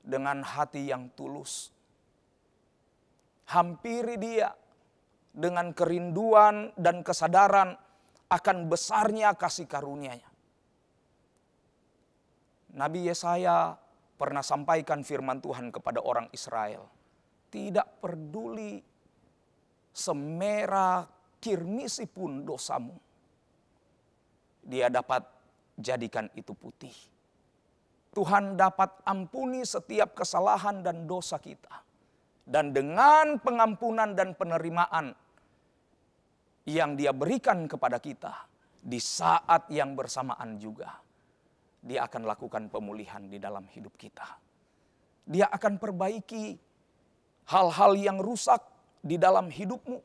Speaker 5: dengan hati yang tulus. Hampiri Dia dengan kerinduan dan kesadaran akan besarnya kasih karunia-Nya. Nabi Yesaya pernah sampaikan firman Tuhan kepada orang Israel. Tidak peduli semerah kirmisi pun dosamu, Dia dapat jadikan itu putih. Tuhan dapat ampuni setiap kesalahan dan dosa kita. Dan dengan pengampunan dan penerimaan yang Dia berikan kepada kita, di saat yang bersamaan juga Dia akan lakukan pemulihan di dalam hidup kita. Dia akan perbaiki hal-hal yang rusak di dalam hidupmu.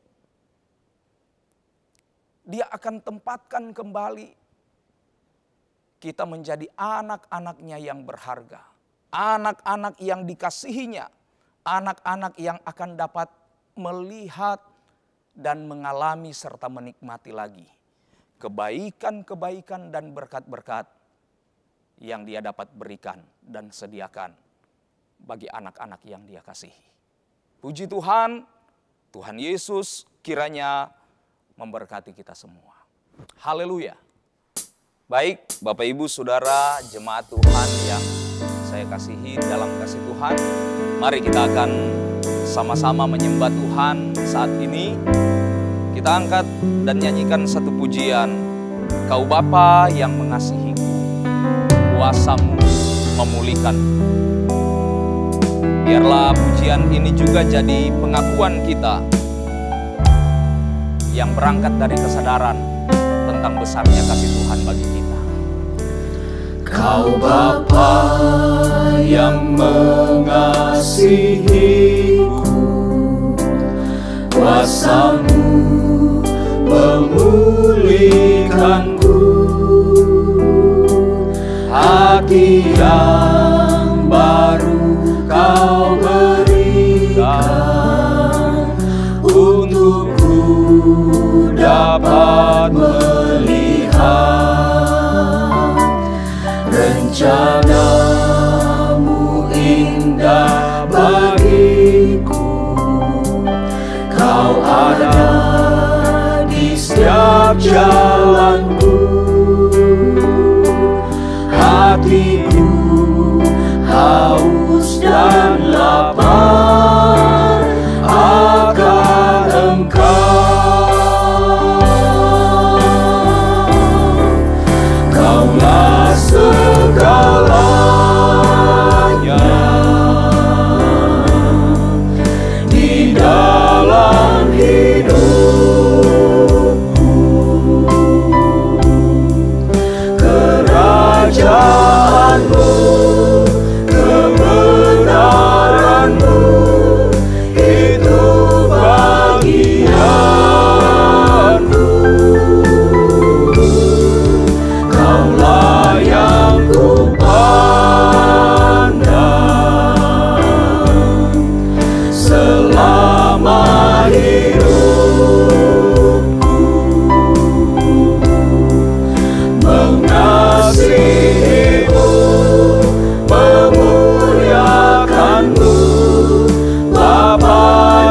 Speaker 5: Dia akan tempatkan kembali kita menjadi anak-anaknya yang berharga. Anak-anak yang dikasihinya. Anak-anak yang akan dapat melihat dan mengalami serta menikmati lagi kebaikan-kebaikan dan berkat-berkat yang Dia dapat berikan dan sediakan bagi anak-anak yang Dia kasihi. Puji Tuhan, Tuhan Yesus kiranya memberkati kita semua. Haleluya. Baik, Bapak Ibu Saudara jemaat Tuhan yang saya kasihi dalam kasih Tuhan, mari kita akan sama-sama menyembah Tuhan saat ini. Kita angkat dan nyanyikan satu pujian, Kau Bapa yang mengasihiku, kuasa-Mu memulihkan. Biarlah pujian ini juga jadi pengakuan kita yang berangkat dari kesadaran tentang besarnya kasih Tuhan bagi kita.
Speaker 2: Kau Bapa yang mengasihiku, kuasa-Mu memulihkanku, hati yang baru Kau berikan, untukku dapat melihat rencana-Mu indah bagiku. Kau ada di setiap jalanku, hatiku haus dan lapar akan Engkau. Kaulah segalanya di dalam hidupku. Kerajaan-Mu, kebenaran-Mu, itu bagianku. Kaulah yang kupandang selama hidupku. Mengasihi-Mu, memuliakan-Mu, Bapa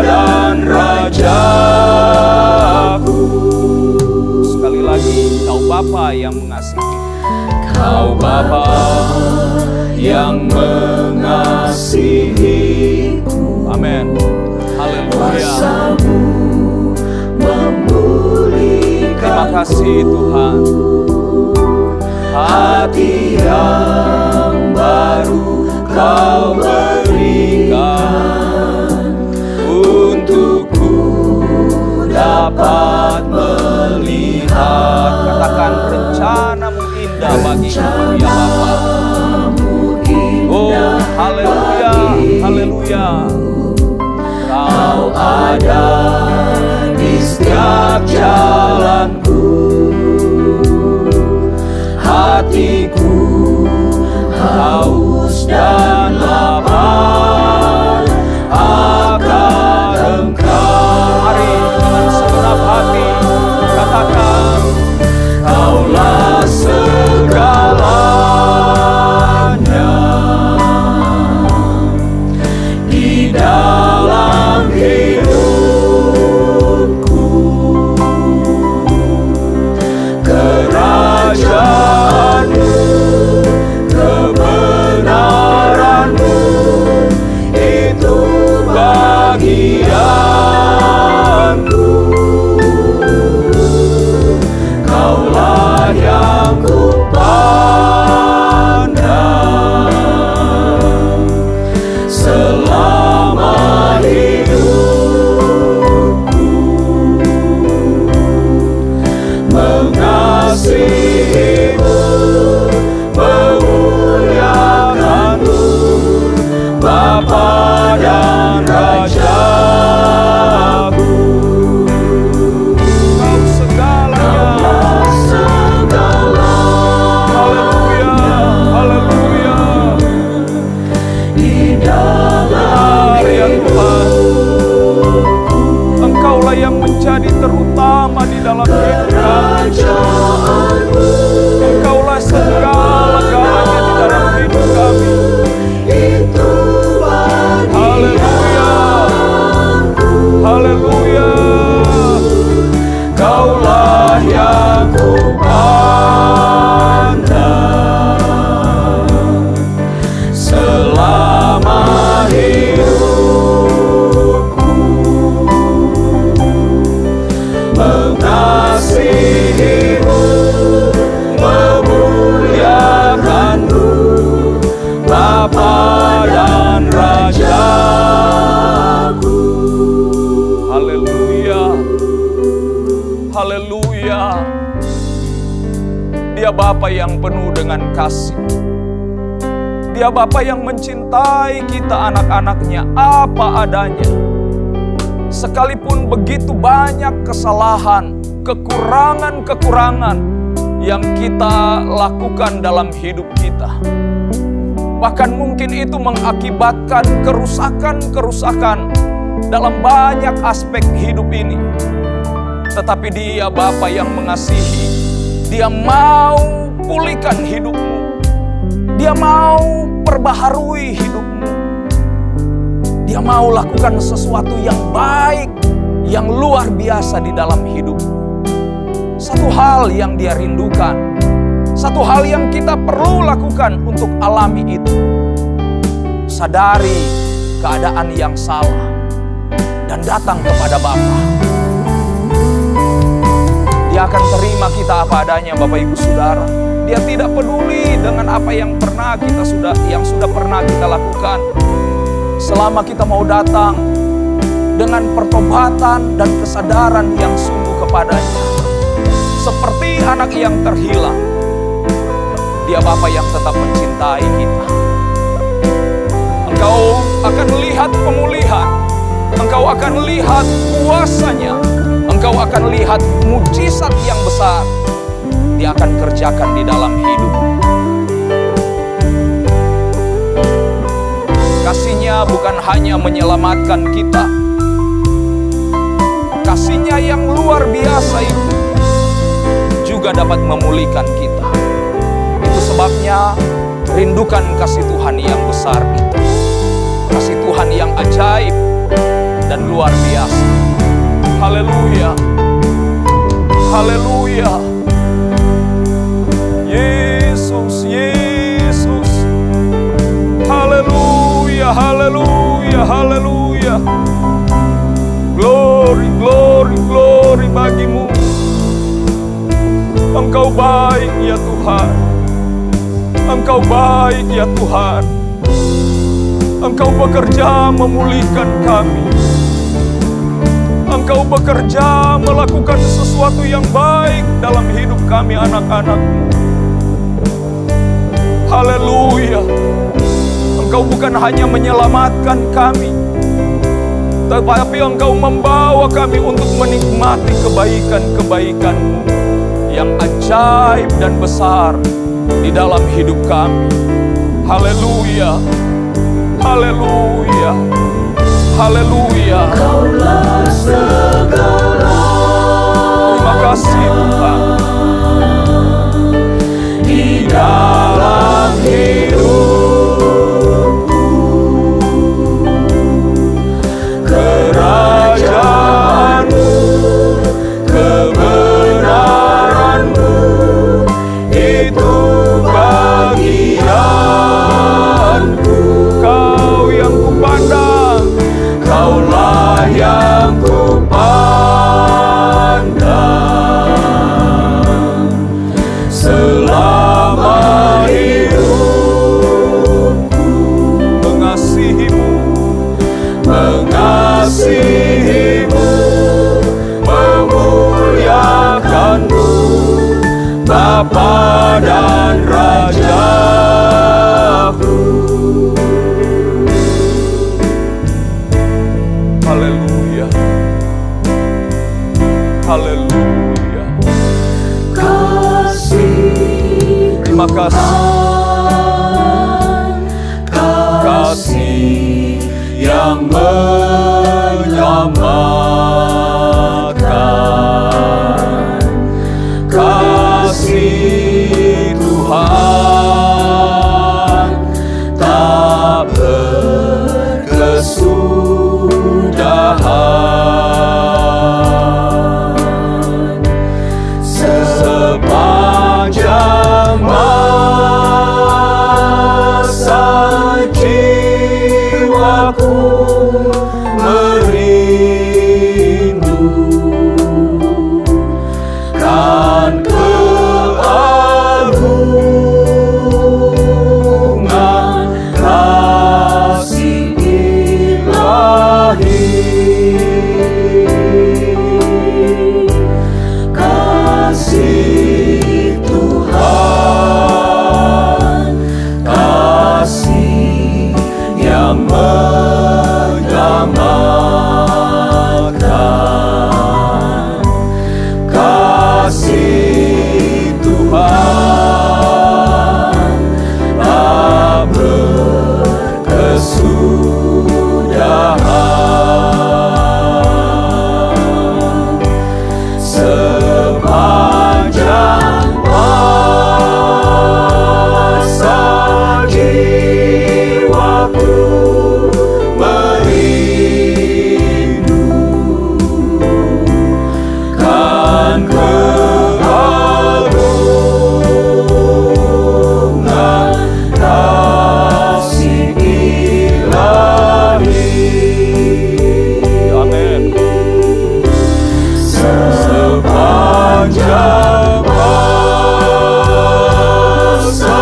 Speaker 2: dan Rajaku.
Speaker 5: Sekali lagi, Kau Bapa yang mengasihi.
Speaker 2: Kau Bapa yang mengasihiku,
Speaker 5: Amin. Haleluya.
Speaker 2: kuasa-Mu memulihkan.
Speaker 5: Terima kasih Tuhan.
Speaker 2: Hati yang baru Kau berikan, untukku dapat melihat.
Speaker 5: Katakan rencana-Mu indah bagiku ya Bapa. Oh, haleluya, haleluya.
Speaker 2: Kau ada di setiap jalanku, hatiku haus dan lapar akan Engkau.
Speaker 5: Mari dengan segenap hati katakan,
Speaker 2: Kaulah segalanya di dalam hidupku. Kerajaan-Mu, kebenaran-Mu, itu bagianku. Kaulah yang kupandang selama hidupku. Mengasihi-Mu, memuliakan-Mu, Bapa dan Rajaku.
Speaker 5: Kau segalanya. Haleluya, haleluya. Ya Tuhan, Engkaulah yang menjadi terutama di dalam hidup kami.
Speaker 2: Kerajaan-Mu mengasihimu, memuliakanmu, Bapa dan Rajaku.
Speaker 5: Haleluya. Haleluya. Dia Bapa yang penuh dengan kasih. Dia Bapa yang mencintai kita anak-anaknya apa adanya. Sekalipun begitu banyak kesalahan, kekurangan-kekurangan yang kita lakukan dalam hidup kita. Bahkan mungkin itu mengakibatkan kerusakan-kerusakan dalam banyak aspek hidup ini. Tetapi Dia Bapa yang mengasihi. Dia mau pulihkan hidupmu. Dia mau perbaharui hidupmu. Dia mau lakukan sesuatu yang baik, yang luar biasa di dalam hidupmu. Satu hal yang Dia rindukan, satu hal yang kita perlu lakukan untuk alami itu. Sadari keadaan yang salah dan datang kepada Bapa. Dia akan terima kita apa adanya, Bapak Ibu Saudara. Dia tidak peduli dengan apa yang sudah pernah kita lakukan. Selama kita mau datang dengan pertobatan dan kesadaran yang sungguh kepadanya. Seperti anak yang terhilang, Dia Bapa yang tetap mencintai kita. Engkau akan lihat pemulihan, engkau akan lihat kuasa-Nya, engkau akan lihat mujizat yang besar. Dia akan kerjakan di dalam hidup. Kasih-Nya bukan hanya menyelamatkan kita. Kasih-Nya yang luar biasa itu juga dapat memulihkan kita. Itu sebabnya rindukan kasih Tuhan yang besar itu. Kasih Tuhan yang ajaib dan luar biasa. Haleluya. Haleluya. Yesus, Yesus. Haleluya, haleluya, haleluya. Glory, glory, glory bagimu. Engkau baik ya Tuhan. Engkau baik ya Tuhan. Engkau bekerja memulihkan kami. Engkau bekerja melakukan sesuatu yang baik dalam hidup kami anak-anak-Mu. Haleluya. Engkau bukan hanya menyelamatkan kami, tetapi Engkau membawa kami untuk menikmati kebaikan-kebaikan-Mu yang ajaib dan besar di dalam hidup kami. Haleluya. Haleluya. Haleluya.
Speaker 2: Kaulah segala
Speaker 5: Terima kasih Tuhan.
Speaker 2: di dalam hidupku. Kerajaan-Mu, kebenaran-Mu, itu bagianku.
Speaker 5: Kau yang kupandang,
Speaker 2: Kaulah yang kupandang selama hidupku.
Speaker 5: mengasihi-Mu,
Speaker 2: Mengasihimu, memuliakanmu, Bapa dan Rajaku.
Speaker 5: haleluya. Haleluya.
Speaker 2: Kasih
Speaker 5: Terima kasih.
Speaker 2: kasih yang menyelamatkan, kasih Tuhan tak berkesudahan. Sepanjang kasih Tuhan tak berkesudahan. Sepanjang masa jiwaku merindukan keagungan kasih ilahi.
Speaker 5: Amin.
Speaker 2: Sepanjang masa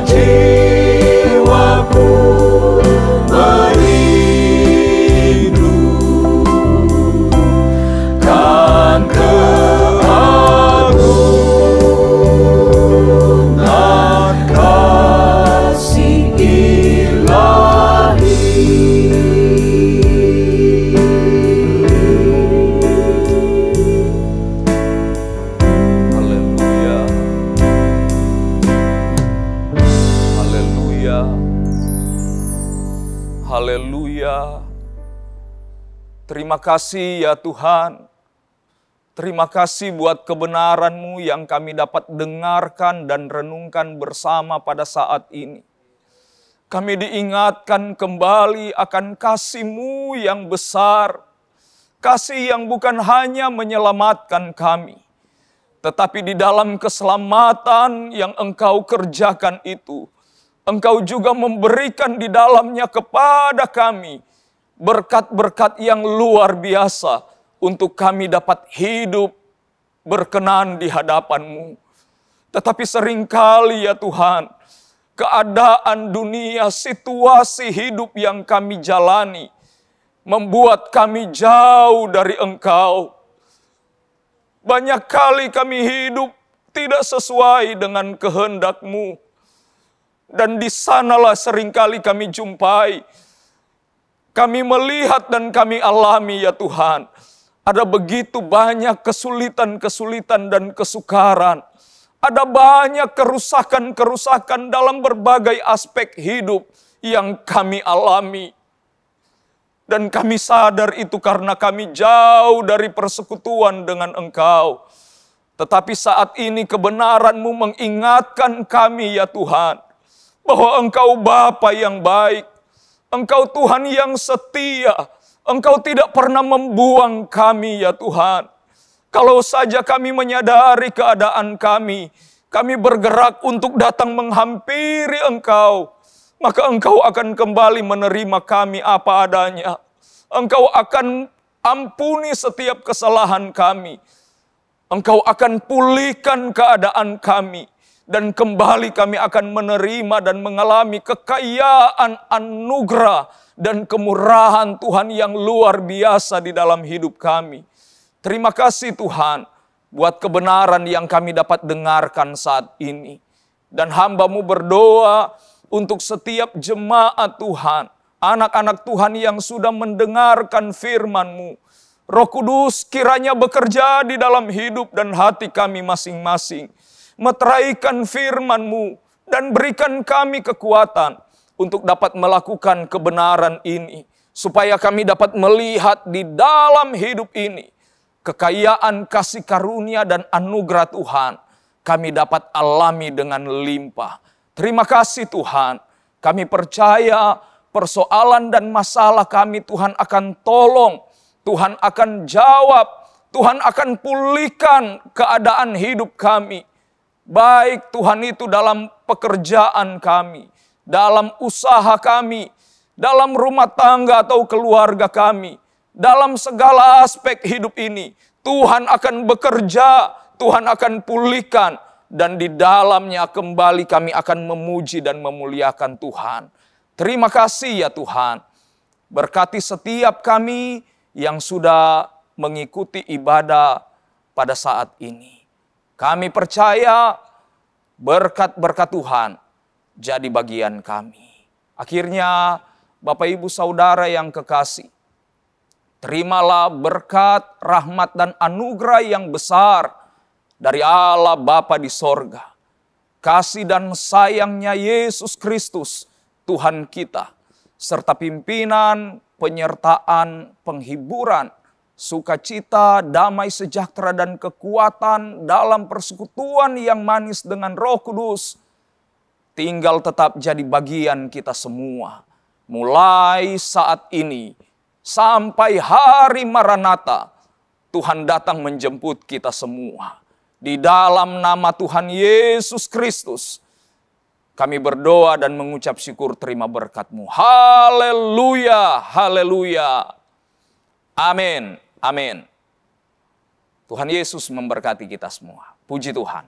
Speaker 2: jiwaku merindukan keagungan kasih ilahi.
Speaker 5: Haleluya. Haleluya. Haleluya. Terima kasih ya Tuhan. Terima kasih buat kebenaran-Mu yang kami dapat dengarkan dan renungkan bersama pada saat ini. Kami diingatkan kembali akan kasih-Mu yang besar. Kasih yang bukan hanya menyelamatkan kami, tetapi di dalam keselamatan yang Engkau kerjakan itu, Engkau juga memberikan di dalamnya kepada kami berkat-berkat yang luar biasa untuk kami dapat hidup berkenan di hadapan-Mu. Tetapi seringkali ya Tuhan, keadaan dunia, situasi hidup yang kami jalani, membuat kami jauh dari Engkau. Banyak kali kami hidup tidak sesuai dengan kehendak-Mu. Dan di sanalah seringkali kami jumpai, kami melihat dan kami alami ya Tuhan, ada begitu banyak kesulitan-kesulitan dan kesukaran. Ada banyak kerusakan-kerusakan dalam berbagai aspek hidup yang kami alami. Dan kami sadar itu karena kami jauh dari persekutuan dengan Engkau. Tetapi saat ini kebenaran-Mu mengingatkan kami ya Tuhan, bahwa Engkau Bapa yang baik, Engkau Tuhan yang setia, Engkau tidak pernah membuang kami ya Tuhan. Kalau saja kami menyadari keadaan kami bergerak untuk datang menghampiri Engkau, maka Engkau akan kembali menerima kami apa adanya. Engkau akan ampuni setiap kesalahan kami. Engkau akan pulihkan keadaan kami. Dan kembali kami akan menerima dan mengalami kekayaan anugerah dan kemurahan Tuhan yang luar biasa di dalam hidup kami. Terima kasih Tuhan buat kebenaran yang kami dapat dengarkan saat ini. Dan hamba-Mu berdoa untuk setiap jemaat Tuhan, anak-anak Tuhan yang sudah mendengarkan firman-Mu. Roh Kudus kiranya bekerja di dalam hidup dan hati kami masing-masing. Meteraikan firman-Mu dan berikan kami kekuatan untuk dapat melakukan kebenaran ini. Supaya kami dapat melihat di dalam hidup ini kekayaan kasih karunia dan anugerah Tuhan. Kami dapat alami dengan limpah. Terima kasih Tuhan. Kami percaya persoalan dan masalah kami Tuhan akan tolong. Tuhan akan jawab. Tuhan akan pulihkan keadaan hidup kami. Baik Tuhan itu dalam pekerjaan kami, dalam usaha kami, dalam rumah tangga atau keluarga kami, dalam segala aspek hidup ini. Tuhan akan bekerja, Tuhan akan pulihkan, dan di dalamnya kembali kami akan memuji dan memuliakan Tuhan. Terima kasih ya Tuhan. Berkati setiap kami yang sudah mengikuti ibadah pada saat ini. Kami percaya berkat-berkat Tuhan jadi bagian kami. Akhirnya Bapak Ibu Saudara yang kekasih, terimalah berkat, rahmat dan anugerah yang besar dari Allah Bapa di sorga, kasih dan sayangnya Yesus Kristus, Tuhan kita, serta pimpinan, penyertaan, penghiburan, sukacita, damai sejahtera, dan kekuatan dalam persekutuan yang manis dengan Roh Kudus, tinggal tetap jadi bagian kita semua. Mulai saat ini, sampai hari Maranatha, Tuhan datang menjemput kita semua. Di dalam nama Tuhan Yesus Kristus, kami berdoa dan mengucap syukur terima berkat-Mu. Haleluya, haleluya. Amin, amin. Tuhan Yesus memberkati kita semua. Puji Tuhan.